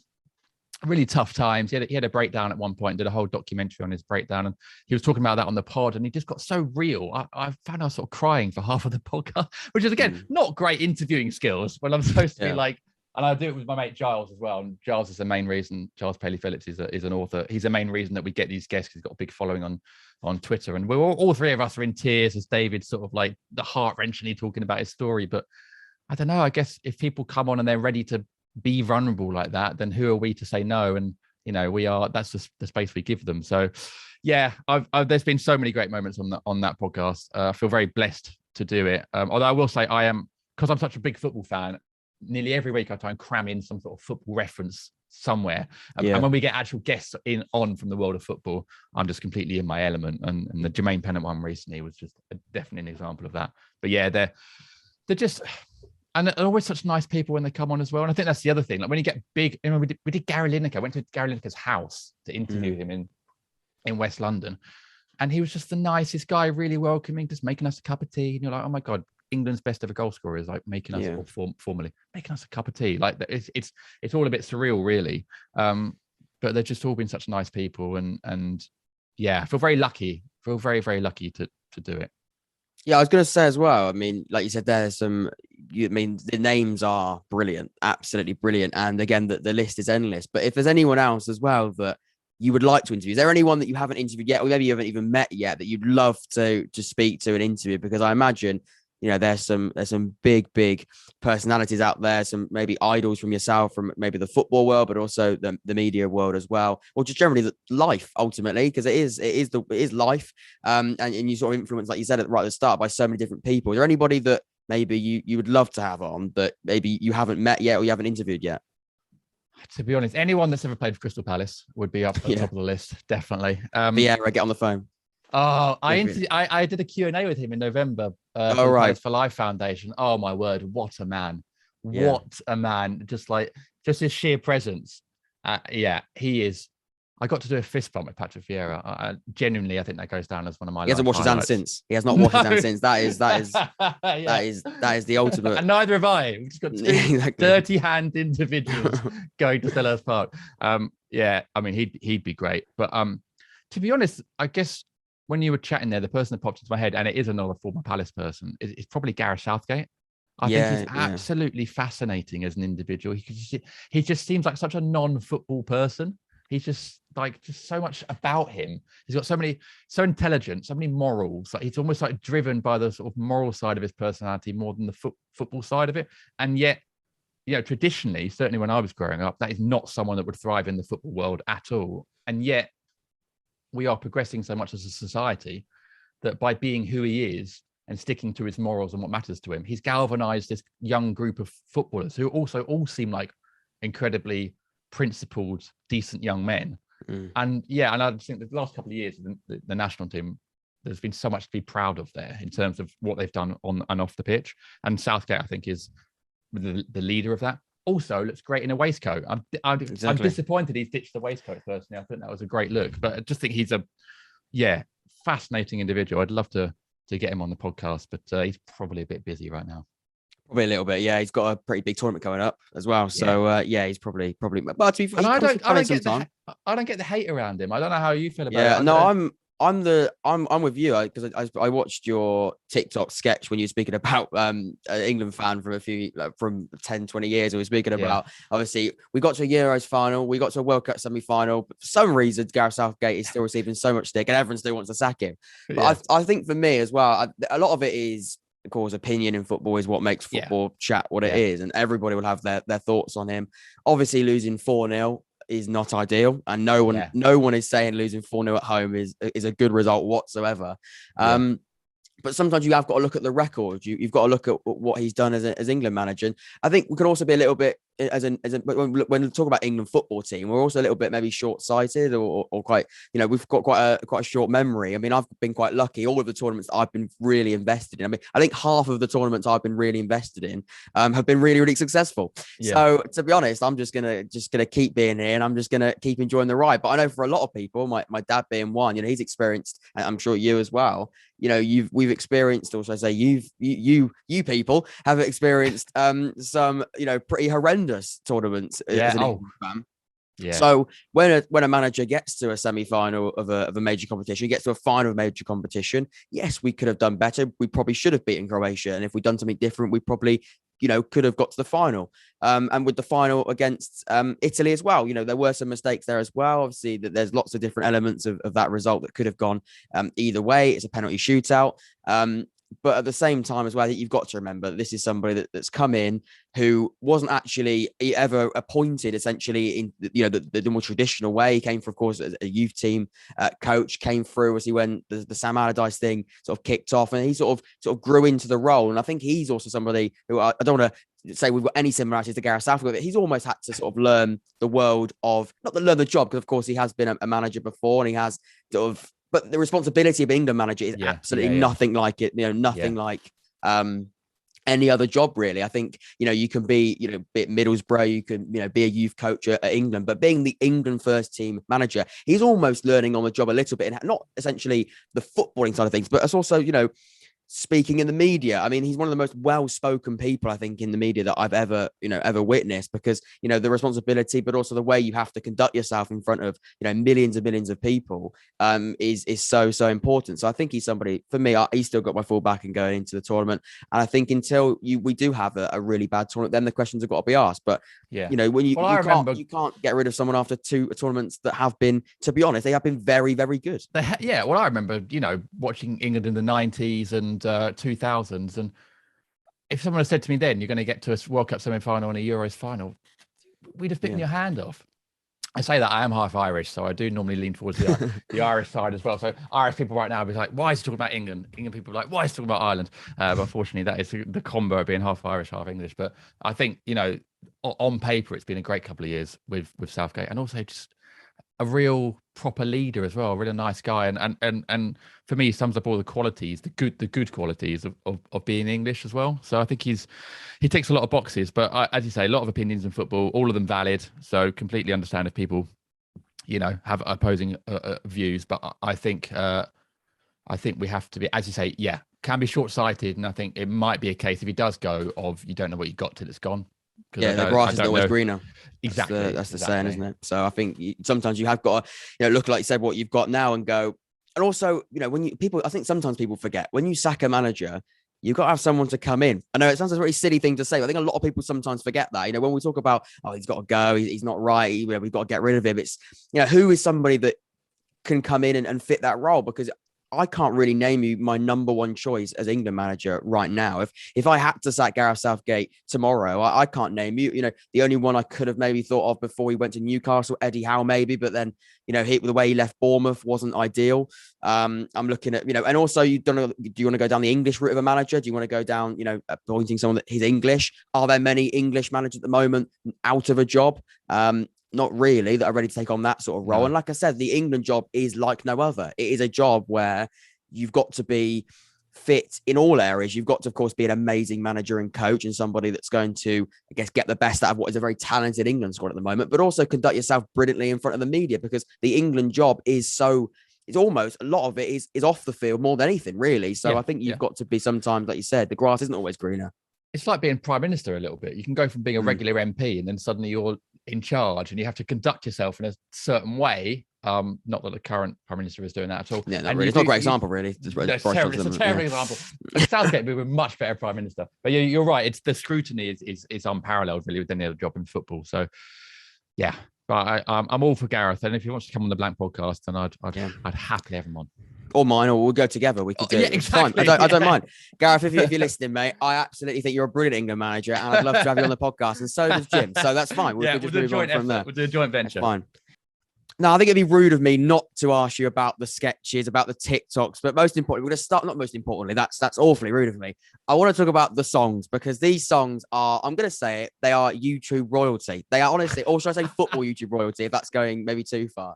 really tough times. He had a breakdown at one point, did a whole documentary on his breakdown, and he was talking about that on the pod, and he just got so real. I found I was sort of crying for half of the podcast, which is again not great interviewing skills when I'm supposed to be like, and I do it with my mate Giles as well. And Giles is the main reason. Giles Paley Phillips is an author. He's the main reason that we get these guests because he's got a big following on Twitter, and we're all three of us are in tears as David's sort of like the heart-wrenchingly talking about his story. But I don't know. I guess if people come on and they're ready to be vulnerable like that, then who are we to say no? And we are. That's the space we give them. So yeah, there's been so many great moments on that podcast. I feel very blessed to do it. Although I will say I am, because I'm such a big football fan, nearly every week I try and cram in some sort of football reference somewhere. And when we get actual guests on from the world of football, I'm just completely in my element. And the Jermaine Pennant one recently was just definitely an example of that. But yeah, they're just. And they're always such nice people when they come on as well. And I think that's the other thing. Like when you get big, we did Gary Lineker. I went to Gary Lineker's house to interview him in West London. And he was just the nicest guy, really welcoming, just making us a cup of tea. And you're like, oh my God, England's best ever goal scorer is like making us formally making us a cup of tea. Like it's all a bit surreal, really. But they've just all been such nice people. And yeah, I feel very lucky. I feel very, very lucky to do it. Yeah, I was going to say as well, I mean, like you said, the names are brilliant, absolutely brilliant. And again, the list is endless. But if there's anyone else as well that you would like to interview, is there anyone that you haven't interviewed yet, or maybe you haven't even met yet, that you'd love to speak to and interview? Because I imagine, there's some big personalities out there, some maybe idols from yourself, from maybe the football world, but also the media world as well, or just generally the life ultimately, because it is life. And you sort of influence, like you said right at the start, by so many different people. Is there anybody that maybe you would love to have on that maybe you haven't met yet or you haven't interviewed yet? To be honest, anyone that's ever played for Crystal Palace would be up at the top of the list, definitely. Vieira, get on the phone. Oh, I did a Q&A with him in November for the Players for Life Foundation. Oh my word, what a man. What a man. Just his sheer presence. He is. I got to do a fist bump with Patrick Vieira. Genuinely, I think that goes down as one of my. He hasn't washed his hands since. He has not washed his hands since. That is the ultimate. And neither have I. We've just got two dirty hand individuals going to Selhurst Park. I mean, he'd be great. But to be honest, I guess when you were chatting there, the person that popped into my head, and it is another former Palace person, is probably Gareth Southgate. I think he's absolutely fascinating as an individual. He just seems like such a non-football person. He's just so much about him. He's got so intelligent, so many morals. Like he's almost like driven by the sort of moral side of his personality more than the football side of it. And yet, traditionally, certainly when I was growing up, that is not someone that would thrive in the football world at all. And yet we are progressing so much as a society that by being who he is and sticking to his morals and what matters to him, he's galvanized this young group of footballers who also all seem like incredibly principled, decent young men. And I think the last couple of years, the national team, there's been so much to be proud of there in terms of what they've done on and off the pitch. And Southgate, I think, is the leader of that. Also looks great in a waistcoat. I'm disappointed he's ditched the waistcoat personally. I think that was a great look, but I just think he's a fascinating individual. I'd love to get him on the podcast, but he's probably a bit busy right now. Probably a little bit, yeah. He's got a pretty big tournament coming up as well, so he's probably. But to be fair, I don't get the hate around him. I don't know how you feel about it. Yeah, no, I'm with you because I watched your TikTok sketch when you were speaking about an England fan from 10, 20 years. We were speaking about obviously we got to a Euros final, we got to a World Cup semi-final, but for some reason Gareth Southgate is still receiving so much stick, and everyone still wants to sack him. But I think for me as well, a lot of it is, of course, opinion in football is what makes football chat what it is, and everybody will have their thoughts on him. Obviously, losing 4-0 is not ideal, and no one is saying losing 4-0 at home is a good result whatsoever. But sometimes you have got to look at the record. You've got to look at what he's done as England manager. And I think we could also be a little bit when we talk about England football team, we're also a little bit maybe short-sighted or quite, we've got quite a short memory. I mean, I've been quite lucky. All of the tournaments that I've been really invested in, I think half of the tournaments I've been really invested in have been really, really successful. So to be honest, I'm just gonna keep being here, and I'm just gonna keep enjoying the ride. But I know for a lot of people, my dad being one, he's experienced, and I'm sure you as well. We've experienced, also say you people have experienced some pretty horrendous tournaments as an England fan. So when a manager gets to a semi-final of a major competition, he gets to a final of a major competition. Yes, we could have done better. We probably should have beaten Croatia, and if we'd done something different, we probably could have got to the final. And with the final against Italy as well, there were some mistakes there as well. Obviously, that there's lots of different elements of that result that could have gone either way. It's a penalty shootout. But at the same time as well, you've got to remember that this is somebody that's come in who wasn't actually ever appointed essentially in the more traditional way. He came through, of course, as a youth team coach, came through as he went, the Sam Allardyce thing sort of kicked off, and he sort of grew into the role. And I think he's also somebody who I don't want to say we've got any similarities to Gareth Southgate, but he's almost had to sort of learn the world of, not learn the job, because of course he has been a manager before, and he has sort of, but the responsibility of England manager is absolutely nothing like it, nothing like any other job, really. I think, you can be, be at Middlesbrough, you can, be a youth coach at England, but being the England first team manager, he's almost learning on the job a little bit, and not essentially the footballing side of things, but it's also, speaking in the media. I mean, he's one of the most well-spoken people, I think, in the media that I've ever witnessed, because, the responsibility, but also the way you have to conduct yourself in front of, millions and millions of people is so important. So I think he's somebody, for me, he's still got my full backing going into the tournament. And I think until we do have a really bad tournament, then the questions have got to be asked. But, when you can't get rid of someone after two tournaments that have been, to be honest, they have been very, very good. Well, I remember, watching England in the 90s and 2000s, and if someone had said to me then you're going to get to a World Cup semi-final and a Euros final, we'd have bitten your hand off. I say that I am half Irish, so I do normally lean towards the Irish side as well. So Irish people right now will be like, why is he talking about England? England people are like, why is he talking about Ireland? But unfortunately, that is the combo of being half Irish, half English. But I think, on paper, it's been a great couple of years with Southgate, and also just a real proper leader as well, a really nice guy, and for me, he sums up all the qualities, the good qualities of being English as well. So I think he ticks a lot of boxes. But as you say, a lot of opinions in football, all of them valid. So completely understand if people, have opposing views. But I think we have to be, as you say, can be short-sighted, and I think it might be a case if he does go of you don't know what you got till it's gone. Yeah, the grass is always greener. Exactly. That's the saying, isn't it? So I think sometimes you have got to, look, like you said, what you've got now and go. And also, I think sometimes people forget when you sack a manager, you've got to have someone to come in. I know it sounds like a very silly thing to say, but I think a lot of people sometimes forget that. When we talk about, oh, he's got to go, he's not right, we've got to get rid of him. It's, who is somebody that can come in and fit that role? Because I can't really name you my number one choice as England manager right now. If I had to sack Gareth Southgate tomorrow, I can't name you. The only one I could have maybe thought of before he went to Newcastle, Eddie Howe maybe, but then the way he left Bournemouth wasn't ideal. I'm looking at and also do you want to go down the English route of a manager? Do you want to go down appointing someone that is English? Are there many English managers at the moment out of a job? Not really, that are ready to take on that sort of role. No. And like I said, the England job is like no other. It is a job where you've got to be fit in all areas. You've got to, of course, be an amazing manager and coach and somebody that's going to, I guess, get the best out of what is a very talented England squad at the moment, but also conduct yourself brilliantly in front of the media, because the England job is it's almost, a lot of it is off the field more than anything, really. So I think you've got to be sometimes, like you said, the grass isn't always greener. It's like being prime minister a little bit. You can go from being a regular MP and then suddenly you're in charge and you have to conduct yourself in a certain way. Not that the current prime minister is doing that at all. Yeah, really. It's not a great example, really. It's a terrible example. Southgate would be a much better prime minister. But you're right. It's the scrutiny is unparalleled, really, with any other job in football. So, yeah. But I'm all for Gareth. And if he wants to come on the Blank podcast, then I'd happily have him on. Or mine, or we'll go together. We could do it. Exactly. Fine. I don't mind. Gareth, if you're listening, mate, I absolutely think you're a brilliant England manager, and I'd love to have you on the podcast, and so does Jim. So that's fine. We'll just move on from there. We'll do a joint venture. That's fine. No, I think it'd be rude of me not to ask you about the sketches, about the TikToks, but most importantly, we're going to start, not most importantly, that's awfully rude of me. I want to talk about the songs, because these songs are, I'm going to say it, they are YouTube royalty. They are honestly, or should I say football YouTube royalty, if that's going maybe too far.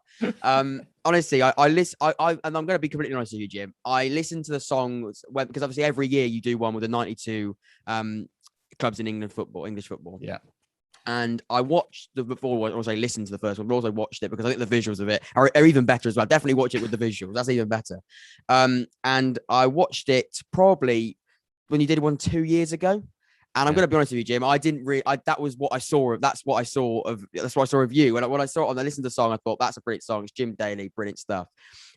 Honestly, I listen, and I'm going to be completely honest with you, Jim. I listen to the songs because obviously every year you do one with the 92 clubs in English football. Yeah. And I watched listened to the first one, but also watched it because I think the visuals of it are even better as well. Definitely watch it with the visuals. That's even better. And I watched it probably when you did one 2 years ago. And I'm going to be honest with you, Jim. I didn't really. That was what I saw. That's what I saw of you. And when I saw it, and I listened to the song, I thought that's a brilliant song. It's Jim Daley, brilliant stuff.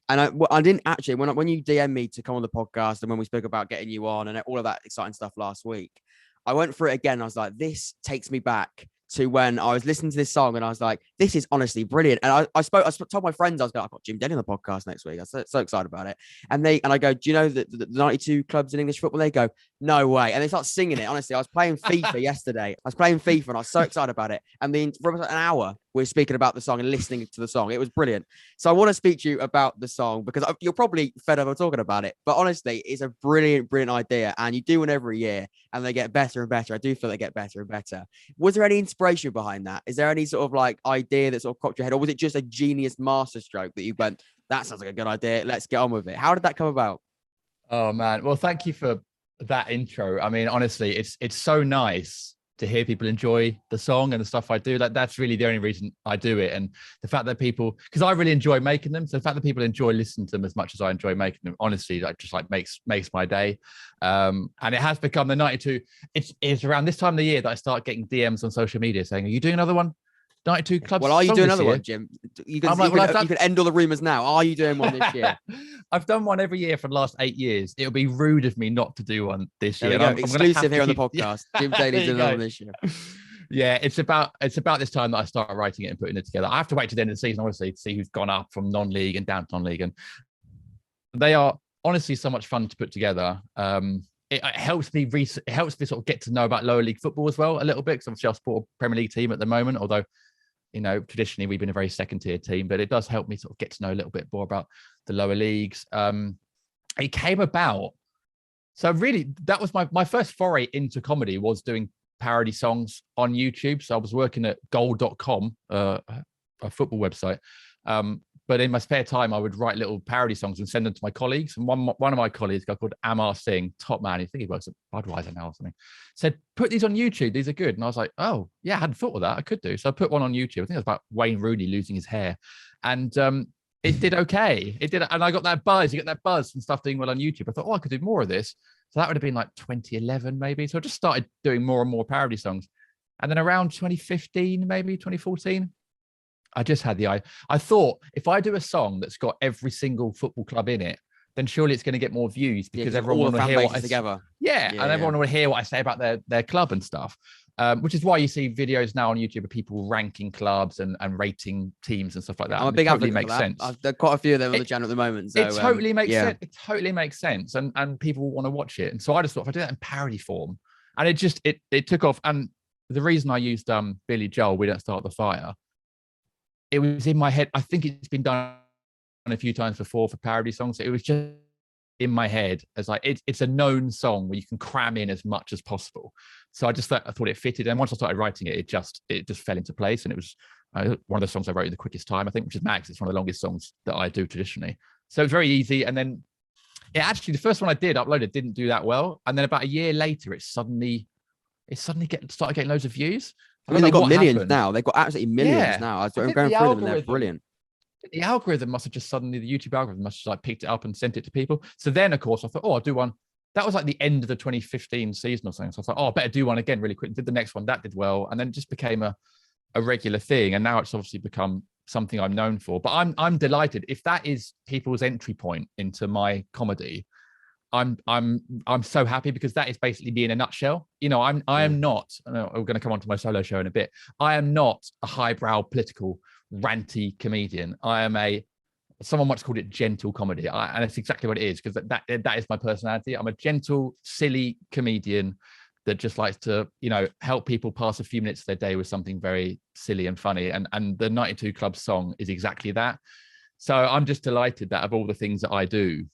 And I didn't actually when you DM me to come on the podcast and when we spoke about getting you on and all of that exciting stuff last week, I went through it again. I was like, this takes me back to when I was listening to this song and I was like, this is honestly brilliant. And I told my friends, I was like, I've got Jim Daley on the podcast next week. I was so excited about it. And I go, do you know the 92 clubs in English football? They go, no way. And they start singing it. Honestly, I was playing FIFA yesterday. I was playing FIFA and I was so excited about it. And then for about an hour, we're speaking about the song and listening to the song. It was brilliant. So I want to speak to you about the song because you're probably fed up of talking about it. But honestly, it's a brilliant, brilliant idea. And you do one every year and they get better and better. I do feel they get better and better. Was there any inspiration behind that? Is there any sort of like idea that sort of cropped your head? Or was it just a genius masterstroke that you went, that sounds like a good idea. Let's get on with it. How did that come about? Oh, man. Well, thank you for that intro. I mean, honestly, it's so nice to hear people enjoy the song and the stuff I do. That's really the only reason I do it. And the fact that people, because I really enjoy making them. So the fact that people enjoy listening to them as much as I enjoy making them, honestly, that just like makes my day. And it has become the 92. It's around this time of the year that I start getting DMs on social media saying, are you doing another one? 92 clubs. Well, are you doing another one, Jim? You can end all the rumors now. Are you doing one this year? I've done one every year for the last 8 years. It would be rude of me not to do one this year. I'm exclusive here on the podcast. Jim Daley's doing another one this year. Yeah, it's about this time that I start writing it and putting it together. I have to wait to the end of the season, obviously, to see who's gone up from non-league and down to non-league, and they are honestly so much fun to put together. It helps me sort of get to know about lower league football as well a little bit, because obviously I support a Premier League team at the moment, although traditionally we've been a very second tier team, but it does help me sort of get to know a little bit more about the lower leagues. It came about. So really that was my first foray into comedy, was doing parody songs on YouTube. So I was working at goal.com, a football website. But in my spare time, I would write little parody songs and send them to my colleagues. And one of my colleagues, a guy called Amar Singh, top man, I think he works at Budweiser now or something, said, put these on YouTube. These are good. And I was like, oh, yeah, I hadn't thought of that. I could do. So I put one on YouTube. I think it was about Wayne Rooney losing his hair. And it did okay. It did. And I got that buzz. You get that buzz and stuff doing well on YouTube. I thought, oh, I could do more of this. So that would have been like 2011, maybe. So I just started doing more and more parody songs. And then around 2015, maybe 2014, I just had I thought, if I do a song that's got every single football club in it, then surely it's going to get more views because everyone all want the to fan hear what bases together. And everyone will hear what I say about their club and stuff. Which is why you see videos now on YouTube of people ranking clubs and rating teams and stuff like that. I'm a big totally advocate makes for that. sense. There are quite a few of them on the channel at the moment. So, it totally makes sense. It totally makes sense, and people want to watch it. And so I just thought if I do that in parody form, and it took off. And the reason I used Billy Joel, "We Don't Start the Fire," it was in my head. I think it's been done a few times before for parody songs. It was just in my head as like it's a known song where you can cram in as much as possible. So I thought it fitted, and once I started writing it, it just fell into place, and it was one of the songs I wrote in the quickest time, I think, which is Max. It's one of the longest songs that I do traditionally, so it's very easy. And then the first one I did uploaded didn't do that well, and then about a year later, it suddenly started getting loads of views. I mean, they've got millions now. They've got absolutely millions now. I'm going through them, and they're brilliant. The algorithm must have just suddenly, the YouTube algorithm must have like picked it up and sent it to people. So then, of course, I thought, I'll do one. That was like the end of the 2015 season or something. So I thought, I better do one again really quick. Did the next one, that did well. And then it just became a regular thing. And now it's obviously become something I'm known for. But I'm delighted. If that is people's entry point into my comedy, I'm so happy, because that is basically me in a nutshell. You know, I am not, we're going to come on to my solo show in a bit. I am not a highbrow political ranty comedian. I am someone once called it gentle comedy, and it's exactly what it is, because that is my personality. I'm a gentle, silly comedian that just likes to, help people pass a few minutes of their day with something very silly and funny. And the 92 Club song is exactly that. So I'm just delighted that of all the things that I do,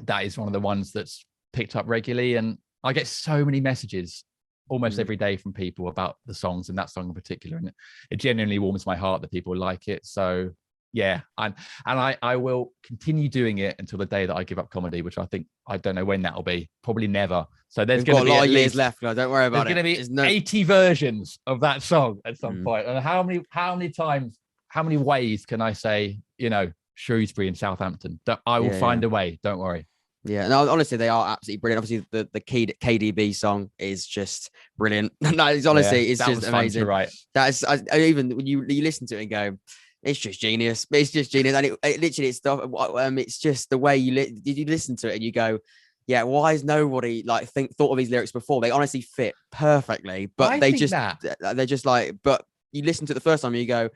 that is one of the ones that's picked up regularly. And I get so many messages almost every day from people about the songs, and that song in particular, and it genuinely warms my heart that people like it. So yeah, and I will continue doing it until the day that I give up comedy, which I don't know when that'll be, probably never. So there's going to be a lot of years left, guys. Don't worry about it. There's going to be 80 versions of that song at some point. And how many times, how many ways can I say, Shrewsbury and Southampton? That I will find a way. Don't worry. Yeah, no, honestly, they are absolutely brilliant. Obviously, the KDB song is just brilliant. No, it's honestly, it's just amazing. Right. That's even when you listen to it and go, it's just genius. It's just genius, and it literally it's stuff. It's just the way you listen to it and you go, yeah, why has nobody thought of these lyrics before? They honestly fit perfectly, but they're just like. But you listen to it the first time and you go,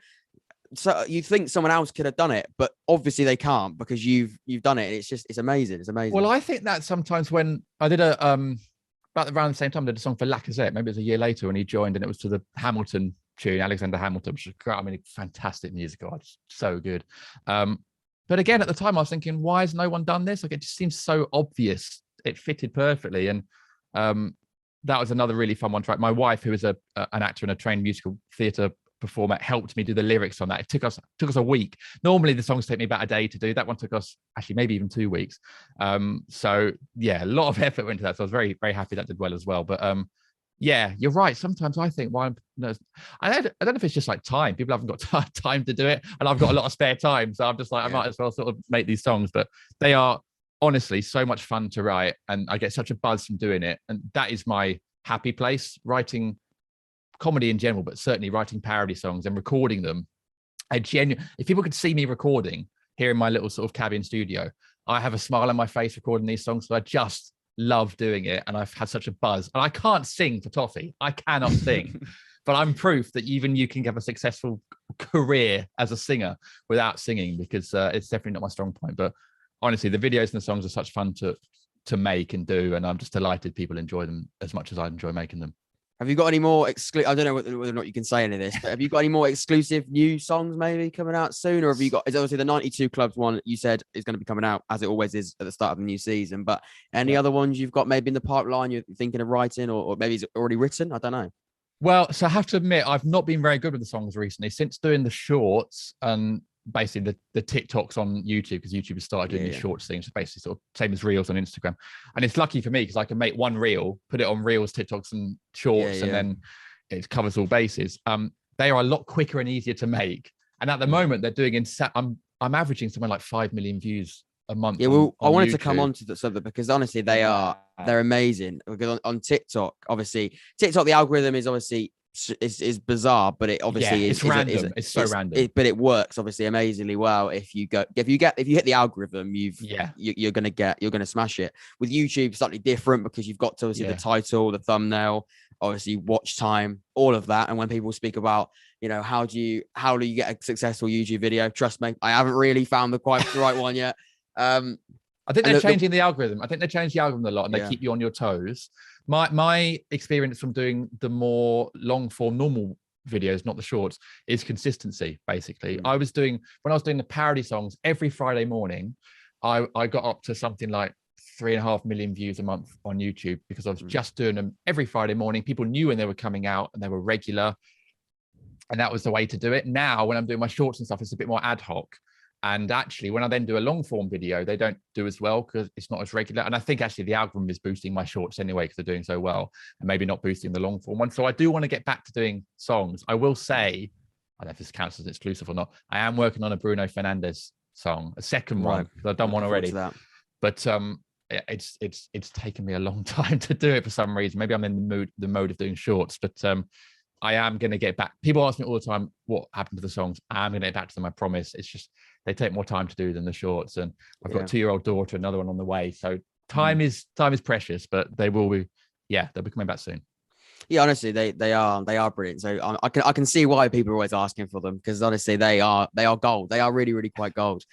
so you think someone else could have done it, but obviously they can't, because you've done it. And it's amazing. It's amazing. Well, I think that sometimes when I did about around the same time, I did a song for Lacazette. Maybe it was a year later when he joined, and it was to the Hamilton tune, Alexander Hamilton, which is great. I mean, fantastic musical. It's so good. But again, at the time, I was thinking, why has no one done this? Like, it just seems so obvious. It fitted perfectly, and that was another really fun one. Track. My wife, who is an actor and a trained musical theatre performer, helped me do the lyrics on that. It took us a week. Normally the songs take me about a day to do. That one took us actually maybe even 2 weeks. So yeah, a lot of effort went into that. So I was very, very happy that did well as well. But yeah, you're right. Sometimes I think, I don't know if it's just like time. People haven't got time to do it, and I've got a lot of spare time. So I'm just like, I might as well sort of make these songs. But they are honestly so much fun to write, and I get such a buzz from doing it. And that is my happy place, writing comedy in general, but certainly writing parody songs and recording them. If people could see me recording here in my little sort of cabin studio, I have a smile on my face recording these songs. So I just love doing it, and I've had such a buzz. And I can't sing for toffee. I cannot sing, but I'm proof that even you can have a successful career as a singer without singing, because it's definitely not my strong point. But honestly, the videos and the songs are such fun to make and do, and I'm just delighted people enjoy them as much as I enjoy making them. Have you got any more I don't know whether or not you can say any of this, but have you got any more exclusive new songs maybe coming out soon? Or have you got, it's obviously the 92 Clubs one you said is going to be coming out, as it always is at the start of the new season, but any other ones you've got maybe in the pipeline you're thinking of writing, or maybe it's already written? I don't know. Well, so I have to admit, I've not been very good with the songs recently since doing the shorts and basically the TikToks on YouTube, because YouTube has started doing these short things, basically sort of same as Reels on Instagram. And it's lucky for me because I can make one reel, put it on Reels, TikToks and shorts, and then it covers all bases. They are a lot quicker and easier to make. And at the moment they're doing I'm averaging something like 5 million views a month. Yeah, well, I wanted to come on to the subject because honestly they're amazing. Because on TikTok, obviously TikTok, the algorithm is obviously is bizarre, but it obviously it's random. It's so random. But it works obviously amazingly well. If you hit the algorithm, you're gonna smash it. With YouTube, slightly different because you've got to obviously the title, the thumbnail, obviously watch time, all of that. And when people speak about, how do you get a successful YouTube video? Trust me, I haven't really found the right one yet. I think they're changing the algorithm. I think they changed the algorithm a lot, and they keep you on your toes. My experience from doing the more long form normal videos, not the shorts, is consistency. Basically, when I was doing the parody songs every Friday morning, I got up to something like 3.5 million views a month on YouTube because I was just doing them every Friday morning. People knew when they were coming out and they were regular, and that was the way to do it. Now, when I'm doing my shorts and stuff, it's a bit more ad hoc. And actually, when I then do a long form video, they don't do as well because it's not as regular. And I think actually the algorithm is boosting my shorts anyway because they're doing so well, and maybe not boosting the long form one. So I do want to get back to doing songs. I will say, I don't know if this counts as exclusive or not, I am working on a Bruno Fernandes song, a second one, because I've done one already. But it's taken me a long time to do it for some reason. Maybe I'm in the mode of doing shorts, but I am going to get back. People ask me all the time, what happened to the songs? I'm going to get back to them, I promise. It's just, they take more time to do than the shorts. And I've got a 2-year-old daughter, another one on the way. So time is precious, but they will be, they'll be coming back soon. Yeah, honestly, they are brilliant. So I can see why people are always asking for them, because honestly, they are gold. They are really, really quite gold.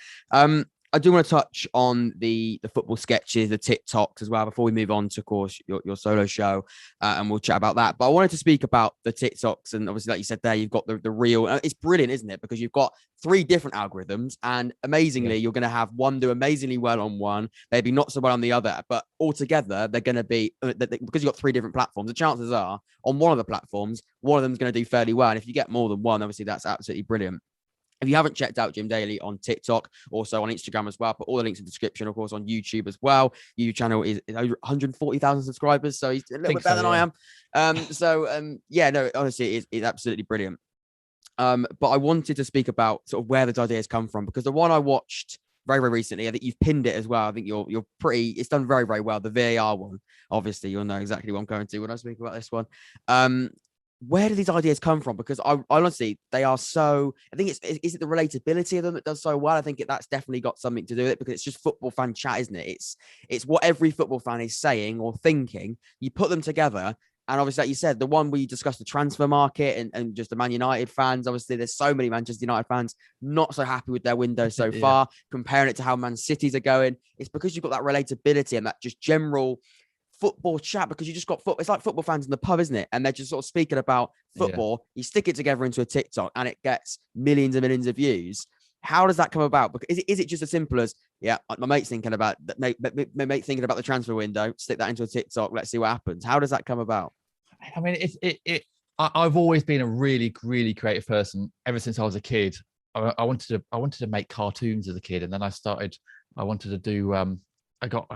I do want to touch on the football sketches, the TikToks as well, before we move on to, of course, your solo show, and we'll chat about that. But I wanted to speak about the TikToks, and obviously, like you said there, you've got the real. It's brilliant, isn't it? Because you've got 3 different algorithms, and amazingly, you're going to have one do amazingly well on one, maybe not so well on the other, but altogether, they're going to be, because you've got 3 different platforms, the chances are on one of the platforms, one of them is going to do fairly well. And if you get more than one, obviously, that's absolutely brilliant. If you haven't checked out Jim Daley on TikTok, also on Instagram as well, put all the links in the description, of course, on YouTube as well. YouTube channel is over 140,000 subscribers, so he's a little bit better than I am. Honestly, it's absolutely brilliant. But I wanted to speak about sort of where the ideas come from, because the one I watched very, very recently, I think you've pinned it as well. I think it's done very, very well. The VAR one, obviously, you'll know exactly what I'm going to when I speak about this one. Where do these ideas come from? Because I honestly, they are so, I think is it the relatability of them that does so well? I think that's definitely got something to do with it, because it's just football fan chat, isn't it? It's what every football fan is saying or thinking. You put them together, and obviously, like you said, the one where you discussed the transfer market and just the Man United fans, obviously there's so many Manchester United fans not so happy with their window so far, comparing it to how Man City's are going. It's because you've got that relatability and that just general football chat, because you just got football. It's like football fans in the pub, isn't it? And they're just sort of speaking about football. You stick it together into a TikTok and it gets millions and millions of views. How does that come about? Because is it just as simple as, my mate's thinking about that, my mate thinking about the transfer window, stick that into a TikTok, let's see what happens. How does that come about? I mean, I've always been a really, really creative person ever since I was a kid. I wanted to make cartoons as a kid, and then I wanted to do I got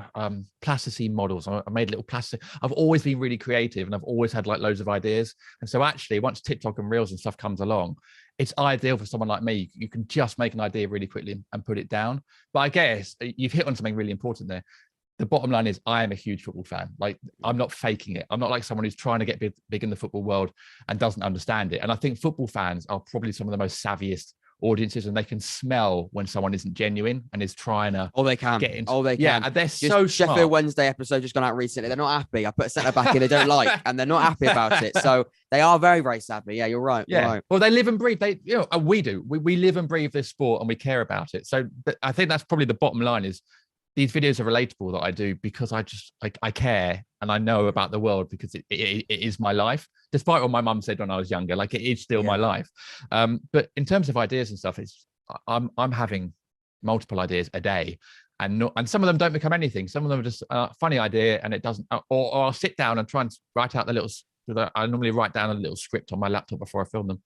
plasticine models. I made little plastic. I've always been really creative, and I've always had like loads of ideas. And so actually, once TikTok and Reels and stuff comes along, it's ideal for someone like me. You can just make an idea really quickly and put it down. But I guess you've hit on something really important there. The bottom line is I am a huge football fan. Like, I'm not faking it. I'm not like someone who's trying to get big in the football world and doesn't understand it. And I think football fans are probably some of the most savviest audiences, and they can smell when someone isn't genuine and is trying to get into they can. Yeah, and they're just so Sheffield smart. Wednesday episode just gone out recently. They're not happy. I put a centre back in they don't like, and they're not happy about it. So they are very, very savvy. Yeah, you're right. Yeah. You're right. Well, they live and breathe. We do. We live and breathe this sport, and we care about it. So I think that's probably the bottom line, is these videos are relatable that I do because I care and I know about the world, because it is my life, despite what my mum said when I was younger. Like, it is still my life. But in terms of ideas and stuff, I'm having multiple ideas a day, and some of them don't become anything. Some of them are just a funny idea, and it doesn't. Or I'll sit down and try and write out I normally write down a little script on my laptop before I film them,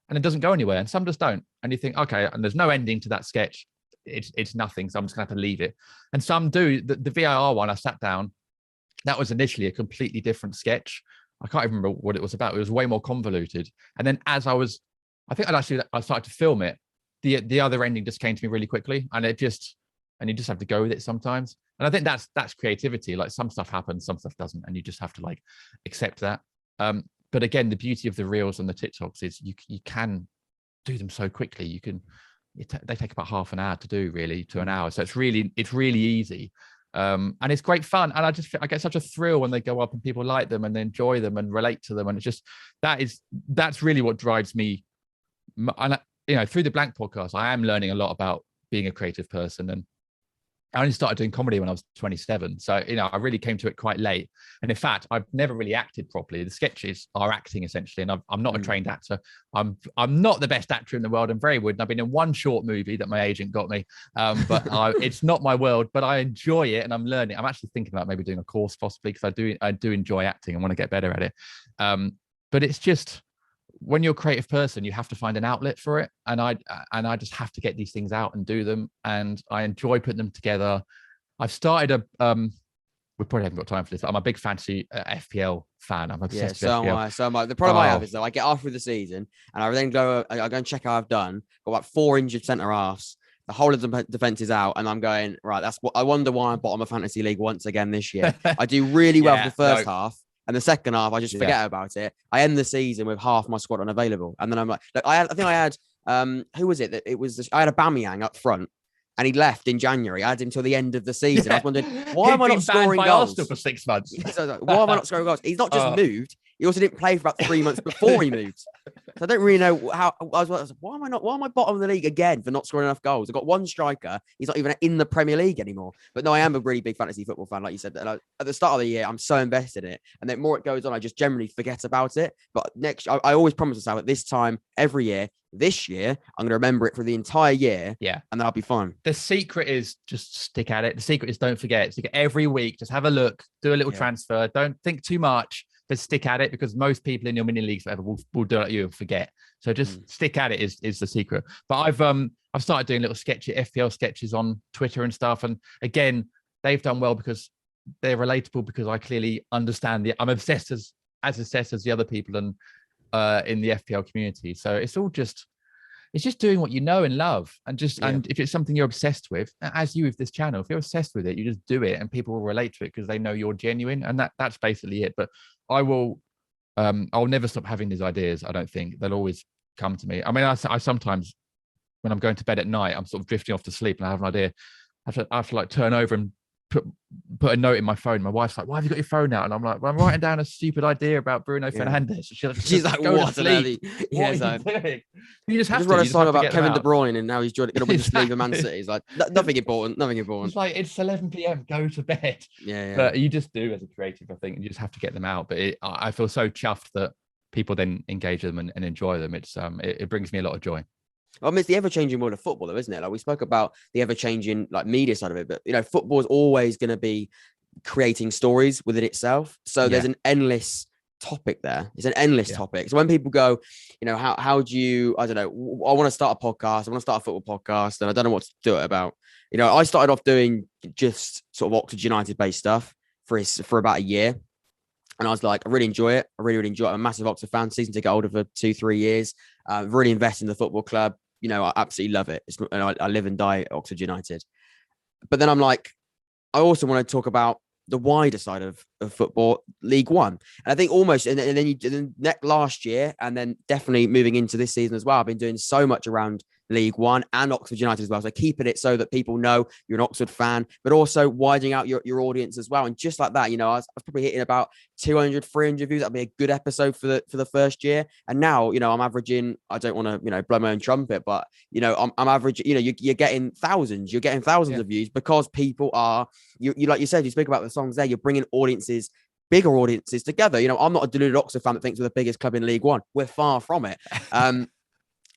and it doesn't go anywhere. And some just don't. And you think, okay, and there's no ending to that sketch. It's nothing, so I'm just gonna have to leave it. And some do. The VAR one, I sat down. That was initially a completely different sketch. I can't even remember what it was about. It was way more convoluted. And then I started to film it. The other ending just came to me really quickly, and you just have to go with it sometimes. And I think that's creativity. Like, some stuff happens, some stuff doesn't, and you just have to like accept that. But but again, the beauty of the reels and the TikToks is you can do them so quickly. They take about half an hour to do, really, to an hour. So it's really easy. And it's great fun. And I get such a thrill when they go up and people like them and they enjoy them and relate to them. And it's just, that's really what drives me. And through the Blank podcast, I am learning a lot about being a creative person. And I only started doing comedy when I was 27. So, I really came to it quite late. And in fact, I've never really acted properly. The sketches are acting essentially. And I'm not a trained actor. I'm not the best actor in the world. I'm very good. And I've been in one short movie that my agent got me. But it's not my world, but I enjoy it and I'm learning. I'm actually thinking about maybe doing a course possibly because I do enjoy acting and want to get better at it. But it's just, when you're a creative person, you have to find an outlet for it. And I just have to get these things out and do them. And I enjoy putting them together. I've started we probably haven't got time for this, but I'm a big fantasy FPL fan. I'm obsessed with FPL. So am I. The problem I have is though, I get halfway the season and I then go and check how I've done. Got like 4 injured centre halves. The whole of the defense is out, and I'm going, right, that's what I wonder why I'm bottom of fantasy league once again this year. I do really well for the first half. And the second half, I just forget about it. I end the season with half my squad unavailable. And then I'm like, I think I had, who was it? That it was, I had a Aubameyang up front and he left in January. I had him till the end of the season. I was wondering, why am I not scoring goals? Arsenal for 6 months. So why am I not scoring goals? He's not just moved. He also didn't play for about 3 months before he moved. So I don't really know how. I was like, why am I bottom of the league again for not scoring enough goals? I've got one striker. He's not even in the Premier League anymore. But no, I am a really big fantasy football fan, like you said. At the start of the year, I'm so invested in it, and then more it goes on, I just generally forget about it. But I always promise myself at this time every year. This year, I'm going to remember it for the entire year. Yeah. And then I'll be fine. The secret is just stick at it. The secret is don't forget. Stick every week. Just have a look. Do a little transfer. Don't think too much. But stick at it because most people in your mini leagues whatever will do it like you and forget. So just stick at it is the secret. But I've started doing little FPL sketches on Twitter and stuff. And again, they've done well because they're relatable because I clearly understand I'm obsessed as obsessed as the other people and in the FPL community. So it's just doing what you know and love and and if it's something you're obsessed with, as you with this channel, if you're obsessed with it, you just do it and people will relate to it because they know you're genuine, and that's basically it. But I'll never stop having these ideas. I don't think they'll always come to me. I mean, I sometimes when I'm going to bed at night, I'm sort of drifting off to sleep and I have an idea. I have to like turn over and put a note in my phone. My wife's like, why have you got your phone out? And I'm like, well, I'm writing down a stupid idea about Bruno Fernandes. She's like, what? What are you doing? You just have to write a song about Kevin De Bruyne and now he's going to win the league of Man City. He's like, nothing important. It's like, it's 11 p.m. Go to bed. Yeah. But you just do as a creative, I think. You just have to get them out. But I feel so chuffed that people then engage them and enjoy them. It brings me a lot of joy. I mean, it's the ever-changing world of football, though, isn't it? Like we spoke about the ever-changing like media side of it, but football is always going to be creating stories within itself. So there's an endless topic there. It's an endless topic. So when people go, how do you? I don't know. I want to start a podcast. I want to start a football podcast, and I don't know what to do it about. I started off doing just sort of Oxford United-based stuff for about a year. And I was like, I really enjoy it. I really enjoy it. I'm a massive Oxford fan. Season ticket holder for 2-3 years. Really invest in the football club. I absolutely love it. I live and die at Oxford United. But then I'm like, I also want to talk about the wider side of football, League One. And I think almost, and then last year, and then definitely moving into this season as well, I've been doing so much around League One and Oxford United as well. So keeping it so that people know you're an Oxford fan, but also widening out your audience as well. And just like that, I was probably hitting about 200, 300 views. That'd be a good episode for the first year. And now, I'm averaging, I don't want to, blow my own trumpet, but, I'm averaging, you're getting thousands. You're getting thousands of views because people are, you like you said, you speak about the songs there, you're bringing bigger audiences together. I'm not a deluded Oxford fan that thinks we're the biggest club in League One. We're far from it.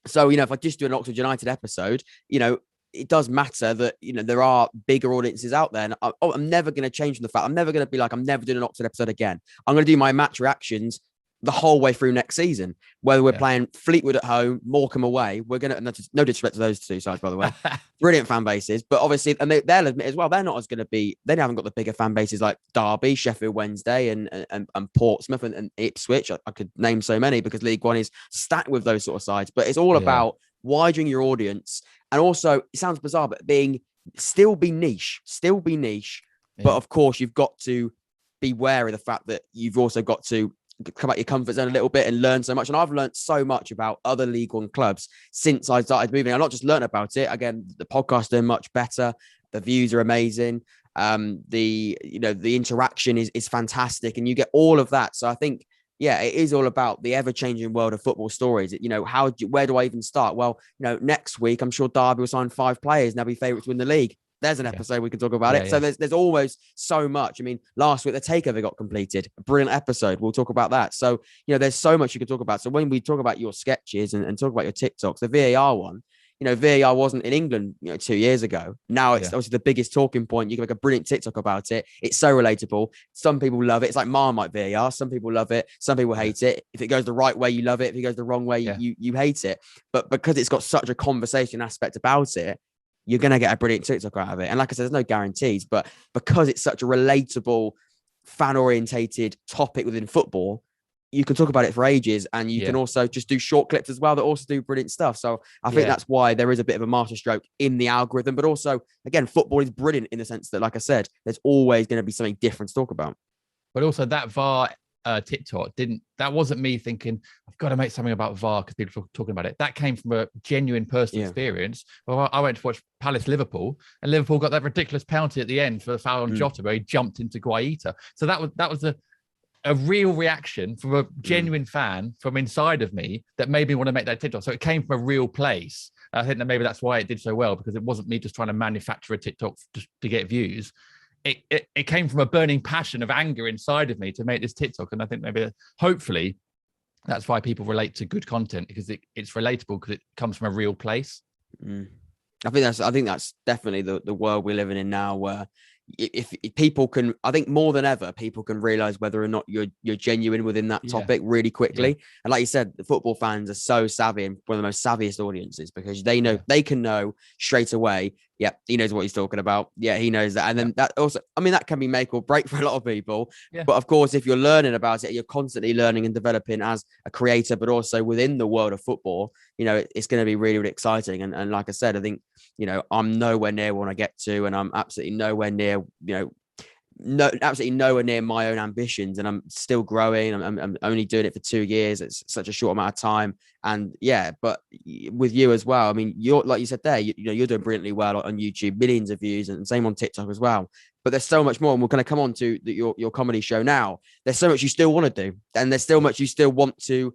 So, if I just do an Oxford United episode, it does matter that, there are bigger audiences out there. And I'm never going to change from the fact. I'm never going to be like, I'm never doing an Oxford episode again. I'm going to do my match reactions the whole way through next season, whether we're playing Fleetwood at home, Morecambe away. We're going to, no disrespect to those two sides, by the way, brilliant fan bases, but obviously, and they'll admit as well, they're not as going to be, they haven't got the bigger fan bases like Derby, Sheffield Wednesday and Portsmouth and Ipswich. I could name so many because League One is stacked with those sort of sides, but it's all about widening your audience. And also, it sounds bizarre, but still be niche. But of course, you've got to be wary of the fact that you've also got to come out your comfort zone a little bit and learn so much. And I've learned so much about other League One clubs since I started moving. I've not just learned about it. Again, the podcast doing much better. The views are amazing. The interaction is fantastic, and you get all of that. So I think, yeah, it is all about the ever-changing world of football stories. Where do I even start? Well, next week I'm sure Derby will sign 5 players and they'll be favourites to win the league. There's an episode we can talk about it. So there's always so much. I mean, last week the takeover got completed. A brilliant episode. We'll talk about that. So there's so much you can talk about. So when we talk about your sketches and talk about your TikToks, the VAR one, VAR wasn't in England, 2 years ago. Now it's obviously the biggest talking point. You can make a brilliant TikTok about it. It's so relatable. Some people love it. It's like Marmite VAR. Some people love it. Some people hate it. If it goes the right way, you love it. If it goes the wrong way, you hate it. But because it's got such a conversation aspect about it, you're going to get a brilliant TikTok out of it. And like I said, there's no guarantees, but because it's such a relatable, fan-orientated topic within football, you can talk about it for ages, and you can also just do short clips as well that also do brilliant stuff. So I think that's why there is a bit of a masterstroke in the algorithm, but also, again, football is brilliant in the sense that, like I said, there's always going to be something different to talk about. But also that VAR TikTok that wasn't me thinking I've got to make something about VAR because people are talking about it. That came from a genuine personal experience. Well, I went to watch Palace Liverpool, and Liverpool got that ridiculous penalty at the end for the foul on Jota where he jumped into Guaita. So that was a real reaction from a genuine fan from inside of me that made me want to make that TikTok. So it came from a real place. I think that maybe that's why it did so well, because it wasn't me just trying to manufacture a TikTok to get views. It came from a burning passion of anger inside of me to make this TikTok. And I think maybe, hopefully, that's why people relate to good content, because it's relatable because it comes from a real place. I think that's definitely the world we're living in now, where if people can, I think more than ever, people can realize whether or not you're genuine within that topic really quickly. And like you said, the football fans are so savvy, and one of the most savviest audiences, because they can know straight away. Yeah, he knows what he's talking about. Yeah, he knows that. And then that also, I mean, that can be make or break for a lot of people. Yeah. But of course, if you're learning about it, you're constantly learning and developing as a creator, but also within the world of football, it's going to be really, really exciting. And like I said, I think, I'm nowhere near where I get to, and I'm absolutely nowhere near, absolutely nowhere near my own ambitions, and I'm still growing. I'm only doing it for 2 years. It's such a short amount of time. And but with you as well, I mean, you're, like you said there, you're doing brilliantly well on YouTube, millions of views, and same on TikTok as well. But there's so much more, and we're going to come on to your comedy show now. There's so much you still want to do, and there's still much you still want to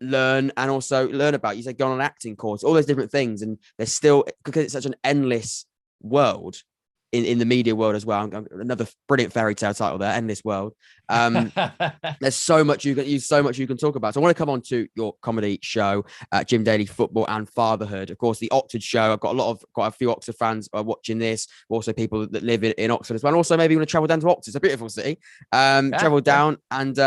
learn and also learn about. You said go on an acting course, all those different things, and there's still, because it's such an endless world in the media world as well. Another brilliant fairy tale title there, Endless World. There's so much you can talk about. So I want to come on to your comedy show, Jim Daley Football and Fatherhood. Of course, the Oxford show. I've got quite a few Oxford fans watching this. Also people that live in Oxford as well. And also maybe you want to travel down to Oxford. It's a beautiful city. Travel down and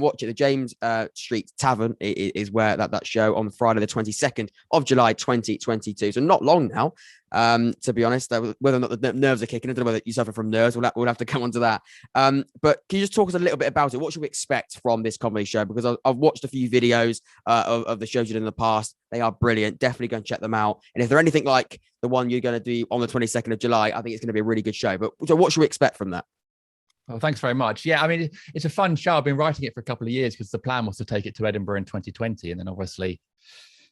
watch it. The James Street Tavern is where that show on Friday, the 22nd of July, 2022. So not long now. To be honest, whether or not the nerves are kicking, I don't know whether you suffer from nerves. We'll have to come on to that. But can you just talk us a little bit about it? What should we expect from this comedy show? Because I've watched a few videos of the shows you did in the past. They are brilliant. Definitely go and check them out. And if they're anything like the one you're going to do on the 22nd of July, I think it's going to be a really good show. But so what should we expect from that? Well, thanks very much. Yeah, I mean, it's a fun show. I've been writing it for a couple of years because the plan was to take it to Edinburgh in 2020. And then obviously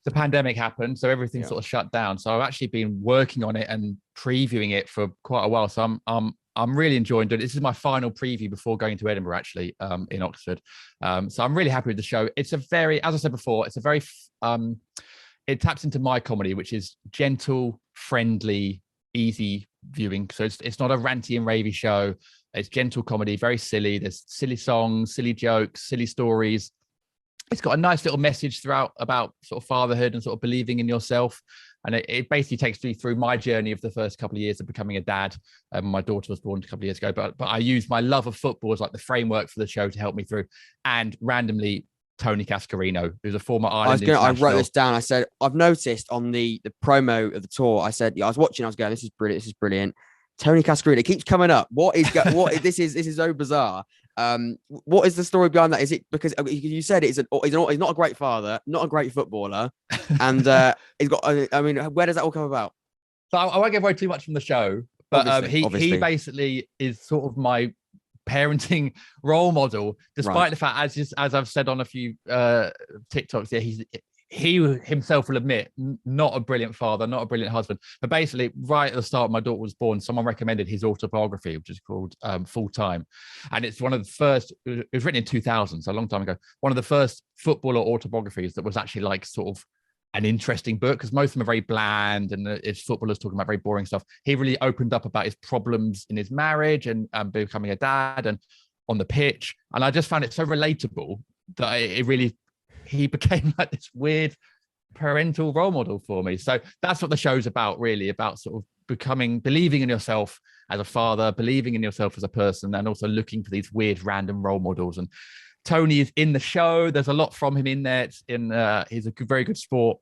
the pandemic happened, so everything sort of shut down. So I've actually been working on it and previewing it for quite a while. So I'm really enjoying doing it. This is my final preview before going to Edinburgh, actually, in Oxford. So I'm really happy with the show. It's a very, as I said before, it's a very, it taps into my comedy, which is gentle, friendly, easy viewing. So it's not a ranty and ravey show. It's gentle comedy, very silly. There's silly songs, silly jokes, silly stories. It's got a nice little message throughout about sort of fatherhood and sort of believing in yourself. And it basically takes me through my journey of the first couple of years of becoming a dad. My daughter was born a couple of years ago, but I use my love of football as like the framework for the show to help me through. And randomly, Tony Cascarino, who's a former Ireland international. I wrote this down. I said, I've noticed on the promo of the tour, I said, I was watching, I was going, this is brilliant. Tony Cascarino, it keeps coming up. This is so bizarre. What is the story behind that? Is it because you said he's not a great father, not a great footballer, and he's got? I mean, where does that all come about? So I won't give away too much from the show, but obviously. He basically is sort of my parenting role model, despite the fact, as I've said on a few TikToks, he himself will admit, not a brilliant father, not a brilliant husband. But basically, right at the start, my daughter was born, someone recommended his autobiography, which is called Full Time. And it's one of the first, it was written in 2000, so a long time ago, one of the first footballer autobiographies that was actually like sort of an interesting book, because most of them are very bland and it's footballers talking about very boring stuff. He really opened up about his problems in his marriage and becoming a dad and on the pitch. And I just found it so relatable that he became like this weird parental role model for me. So that's what the show's about, really, about sort of believing in yourself as a father, believing in yourself as a person, and also looking for these weird random role models. And Tony is in the show. There's a lot from him in there. He's a very good sport,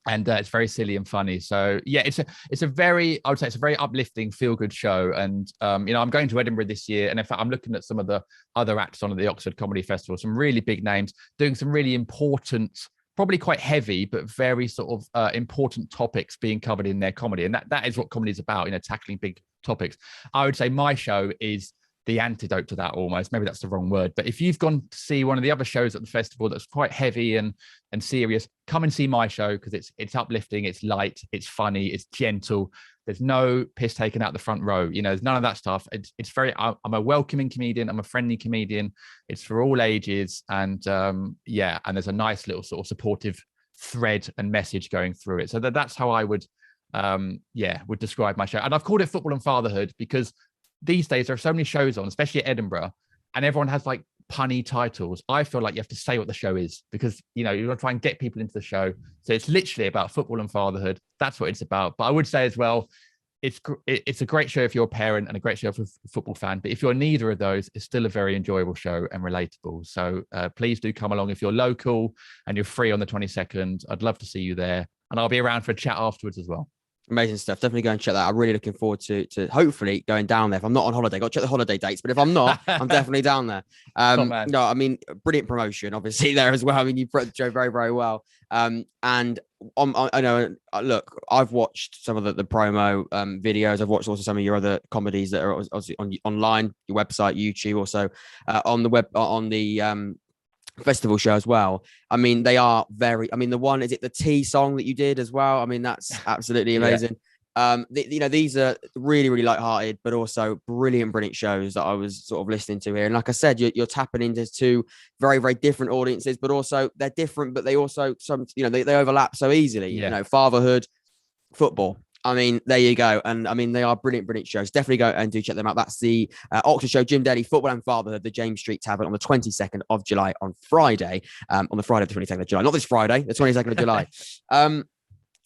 and it's very silly and funny. So yeah, it's a very uplifting, feel good show. And I'm going to Edinburgh this year, and in fact, I'm looking at some of the other acts on at the Oxford Comedy Festival, some really big names doing some really important, probably quite heavy, but very sort of important topics being covered in their comedy. And that is what comedy is about, tackling big topics. I would say my show is the antidote to that, almost. Maybe that's the wrong word, but if you've gone to see one of the other shows at the festival that's quite heavy and serious, come and see my show, because it's uplifting, it's light, it's funny, it's gentle. There's no piss taken out the front row, there's none of that stuff. It's very, I'm a welcoming comedian, I'm a friendly comedian, it's for all ages, and and there's a nice little sort of supportive thread and message going through it. So that's how I would describe my show. And I've called it Football and Fatherhood because these days there are so many shows on, especially at Edinburgh, and everyone has like punny titles. I feel like you have to say what the show is, because you want to try and get people into the show. So it's literally about football and fatherhood. That's what it's about. But I would say as well, it's a great show if you're a parent, and a great show if you're a football fan. But if you're neither of those, it's still a very enjoyable show and relatable. So please do come along if you're local and you're free on the 22nd. I'd love to see you there, and I'll be around for a chat afterwards as well. Amazing stuff. Definitely go and check that. I'm really looking forward to hopefully going down there. If I'm not on holiday, got to check the holiday dates. But if I'm not, I'm definitely down there. No, I mean, brilliant promotion, obviously, there as well. I mean, you brought the show very, very well. I know. Look, I've watched some of the promo videos. I've watched also some of your other comedies that are obviously online, your website, YouTube, also on the web, on the festival show as well. I mean, they are very, I mean, the one, is it the Tea song that you did as well? I mean, that's absolutely amazing. These are really, really lighthearted, but also brilliant shows that I was sort of listening to here. And like I said, you're tapping into two very, very different audiences, but also they're different, but they also, they overlap so easily, fatherhood, football. I mean, there you go. And I mean, they are brilliant shows. Definitely go and do check them out. That's the Oxford show, Jim Daley, Football and Fatherhood, the James Street Tavern, on the 22nd of July on Friday. On the Friday, the 22nd of July. Not this Friday, the 22nd of July.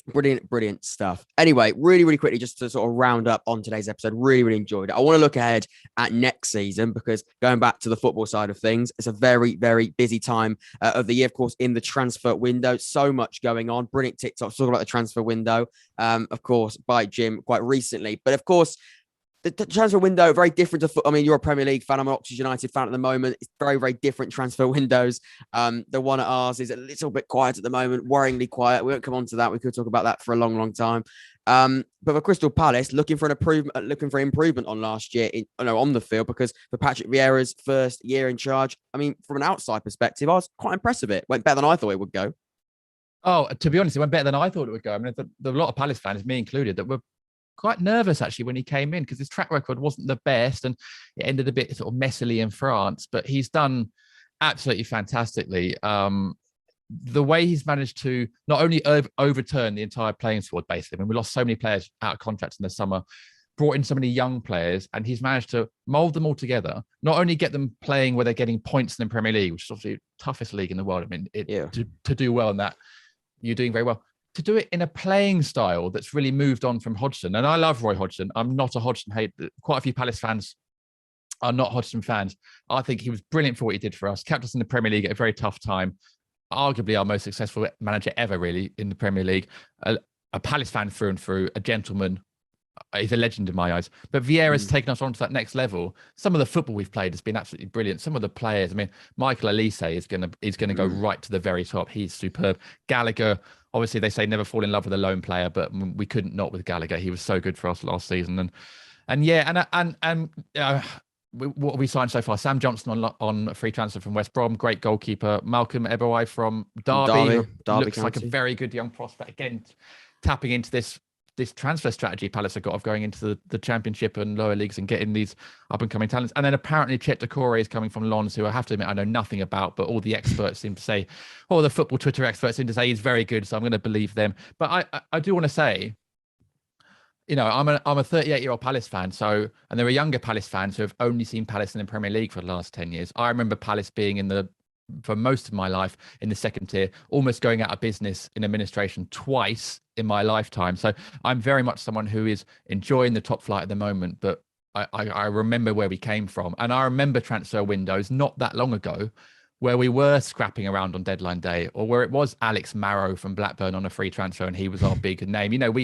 Brilliant stuff. Anyway, really quickly, just to sort of round up on today's episode, really enjoyed it. I want to look ahead at next season, because going back to the football side of things, it's a very, very busy time of the year, of course, in the transfer window. So much going on. Brilliant TikToks talking about the transfer window, of course, by Jim quite recently. But of course, the transfer window, very different to, I mean, you're a Premier League fan, I'm an Oxford United fan at the moment. It's very, very different transfer windows. The one at ours is a little bit quiet at the moment, worryingly quiet. We won't come on to that. We could talk about that for a long time. But for Crystal Palace, looking for improvement on last year on the field, because for Patrick Vieira's first year in charge, I mean, from an outside perspective, I was quite impressed with it. Went better than I thought it would go. Oh, to be honest, it went better than I thought it would go. I mean, there are a lot of Palace fans, me included, that were quite nervous actually when he came in, because his track record wasn't the best and it ended a bit sort of messily in France, but he's done absolutely fantastically. The way he's managed to not only overturn the entire playing squad, basically, I mean, we lost so many players out of contracts in the summer, brought in so many young players, and he's managed to mold them all together, not only get them playing where they're getting points in the Premier League, which is obviously the toughest league in the world. I mean, to do well in that, you're doing very well. To do it in a playing style that's really moved on from Hodgson. And I love Roy Hodgson. I'm not a Hodgson hater. Quite a few Palace fans are not Hodgson fans. I think he was brilliant for what he did for us. Kept us in the Premier League at a very tough time. Arguably our most successful manager ever, really, in the Premier League. A Palace fan through and through, a gentleman. He's a legend in my eyes. But Vieira's taken us on to that next level. Some of the football we've played has been absolutely brilliant. Some of the players, I mean, Michael Elise is going to go right to the very top. He's superb. Gallagher, obviously they say never fall in love with a lone player, but we couldn't not with Gallagher. He was so good for us last season. what have we signed so far? Sam Johnson on a free transfer from West Brom, great goalkeeper. Malcolm Ebowai from Derby, looks like a very good young prospect. Again, tapping into this transfer strategy Palace have got of going into the Championship and lower leagues and getting these up and coming talents. And then apparently Chet Decore is coming from Lens, who I have to admit I know nothing about, but all the experts seem to say, or the football Twitter experts seem to say he's very good, so I'm going to believe them. But I do want to say, you know, I'm a 38-year-old Palace fan, and there are younger Palace fans who have only seen Palace in the Premier League for the last 10 years. I remember Palace being for most of my life in the second tier, almost going out of business in administration twice in my lifetime. So I'm very much someone who is enjoying the top flight at the moment, but I remember where we came from. And I remember transfer windows not that long ago where we were scrapping around on deadline day, or where it was Alex Marrow from Blackburn on a free transfer and he was our big name. You know,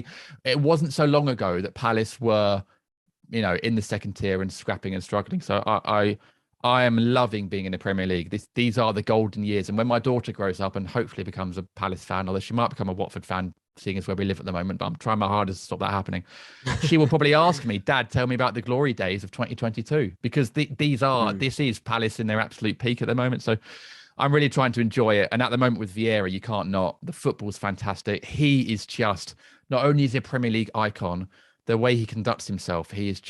it wasn't so long ago that Palace were, you know, in the second tier and scrapping and struggling. So I am loving being in the Premier League. These are the golden years. And when my daughter grows up and hopefully becomes a Palace fan, although she might become a Watford fan, seeing as where we live at the moment, but I'm trying my hardest to stop that happening. She will probably ask me, Dad, tell me about the glory days of 2022, because this is Palace in their absolute peak at the moment. So I'm really trying to enjoy it. And at the moment with Vieira, you can't not. The football's fantastic. He is just, not only is he a Premier League icon, the way he conducts himself, he's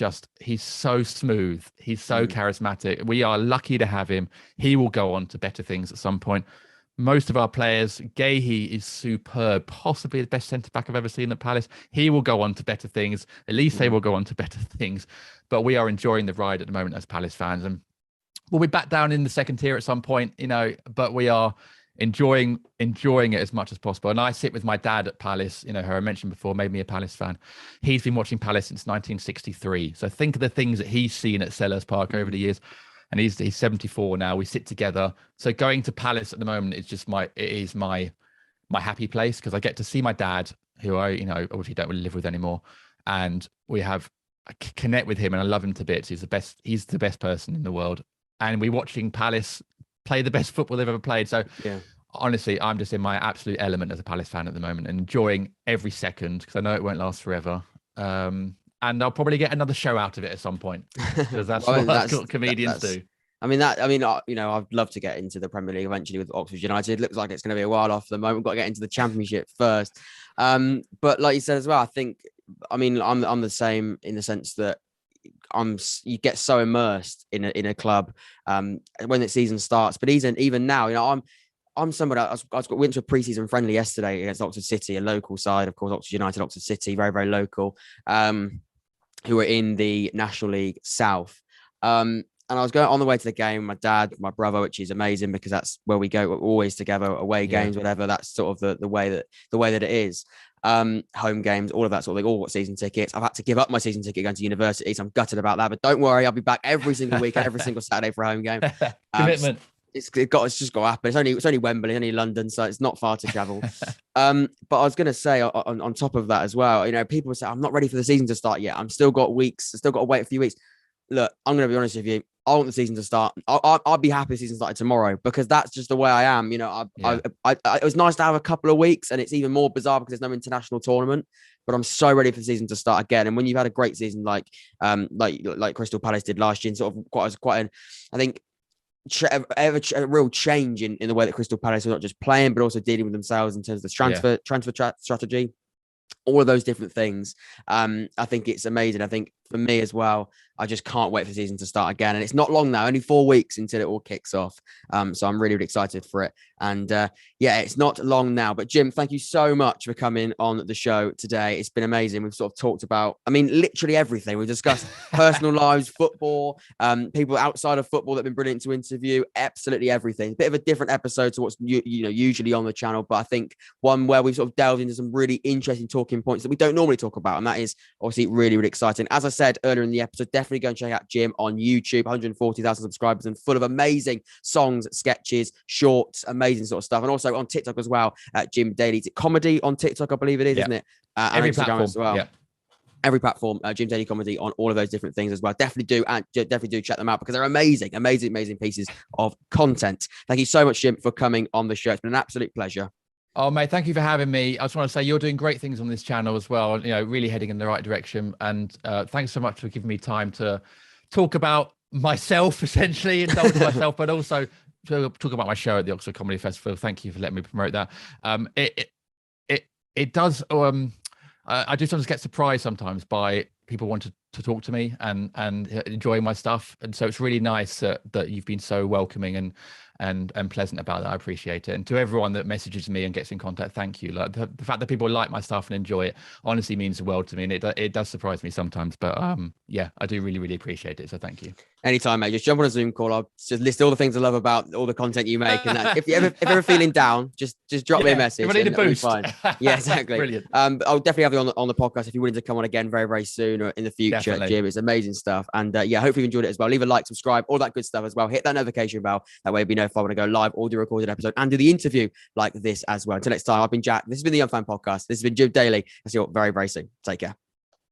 so smooth. He's so charismatic. We are lucky to have him. He will go on to better things at some point. Most of our players, Gahey is superb, possibly the best centre-back I've ever seen at Palace. He will go on to better things. Elise will go on to better things. But we are enjoying the ride at the moment as Palace fans. And we'll be back down in the second tier at some point, you know, but we are enjoying it as much as possible. And I sit with my dad at Palace, you know, who I mentioned before, made me a Palace fan. He's been watching Palace since 1963. So think of the things that he's seen at Sellers Park over the years. And he's 74 now. We sit together. So going to Palace at the moment is my happy place, because I get to see my dad, who I, you know, obviously don't really live with anymore. And I connect with him and I love him to bits. He's the best person in the world. And we're watching Palace play the best football they've ever played. So honestly, I'm just in my absolute element as a Palace fan at the moment and enjoying every second, because I know it won't last forever. And I'll probably get another show out of it at some point, because that's what comedians do. You know, I'd love to get into the Premier League eventually with Oxford United. Looks like it's going to be a while off the moment. We've got to get into the Championship first. But like you said as well, I think, I mean, I'm the same in the sense that you get so immersed in a club when the season starts. But even now, you know, I'm somebody. Went to a pre-season friendly yesterday against Oxford City, a local side, of course, Oxford United, Oxford City, very, very local, who are in the National League South. And I was going on the way to the game, my dad, my brother, which is amazing because that's where we go. We're always together, away games, whatever. That's sort of the way that it is. Home games, all of that sort of thing, all got season tickets. I've had to give up my season ticket going to university, so I'm gutted about that. But don't worry, I'll be back every single week, every single Saturday for a home game. Commitment. It's just got to happen. It's only Wembley, only London, so it's not far to travel. But I was going to say on top of that as well, you know, people say I'm not ready for the season to start yet. I'm still got weeks. I still got to wait a few weeks. Look, I'm going to be honest with you. I want the season to start. I'd be happy if the season started tomorrow, because that's just the way I am. You know, it was nice to have a couple of weeks, and it's even more bizarre because there's no international tournament. But I'm so ready for the season to start again. And when you've had a great season like Crystal Palace did last year, and sort of quite I think a real change in the way that Crystal Palace are not just playing, but also dealing with themselves in terms of the transfer strategy. All of those different things. I think it's amazing. I think for me as well, I just can't wait for the season to start again. And it's not long now, only 4 weeks until it all kicks off. So I'm really, really excited for it. And it's not long now. But Jim, thank you so much for coming on the show today. It's been amazing. We've sort of talked about, literally everything. We've discussed personal lives, football, people outside of football that have been brilliant to interview, absolutely everything. A bit of a different episode to what's usually on the channel, but I think one where we've sort of delved into some really interesting talking points that we don't normally talk about. And that is obviously really, really exciting. As I said earlier in the episode, definitely go and check out Jim on YouTube, 140,000 subscribers and full of amazing songs, sketches, shorts, amazing sort of stuff. And also on TikTok as well, Jim Daley. It's comedy on TikTok, I believe it is, isn't it? Every platform as well. Every platform, Jim Daley comedy on all of those different things as well. Definitely do check them out because they're amazing pieces of content. Thank you so much, Jim, for coming on the show. It's been an absolute pleasure. Oh, mate, thank you for having me. I just want to say you're doing great things on this channel as well, you know, really heading in the right direction. And thanks so much for giving me time to talk about myself, essentially indulge myself, but also to talk about my show at the Oxford Comedy Festival. Thank you for letting me promote that. It does. I do sometimes get surprised sometimes by people wanting to talk to me and enjoying my stuff, and so it's really nice that you've been so welcoming and pleasant about that. I appreciate it. And to everyone that messages me and gets in contact, thank you. Like the fact that people like my stuff and enjoy it honestly means the world to me, and it does surprise me sometimes, but yeah, I do really, really appreciate it, so thank you. Anytime, mate. Just jump on a Zoom call. I'll just list all the things I love about all the content you make. And that, if you're ever feeling down, just drop me a message. If I need a boost. Fine. Yeah, exactly. Brilliant. I'll definitely have you on the podcast if you're willing to come on again very, very soon or in the future, definitely. Jim. It's amazing stuff. And yeah, hopefully you enjoyed it as well. Leave a like, subscribe, all that good stuff as well. Hit that notification bell. That way you'll be notified when I go live or do a recorded episode and do the interview like this as well. Until next time, I've been Jack. This has been the Young Fan Podcast. This has been Jim Daley. I'll see you all very, very soon. Take care.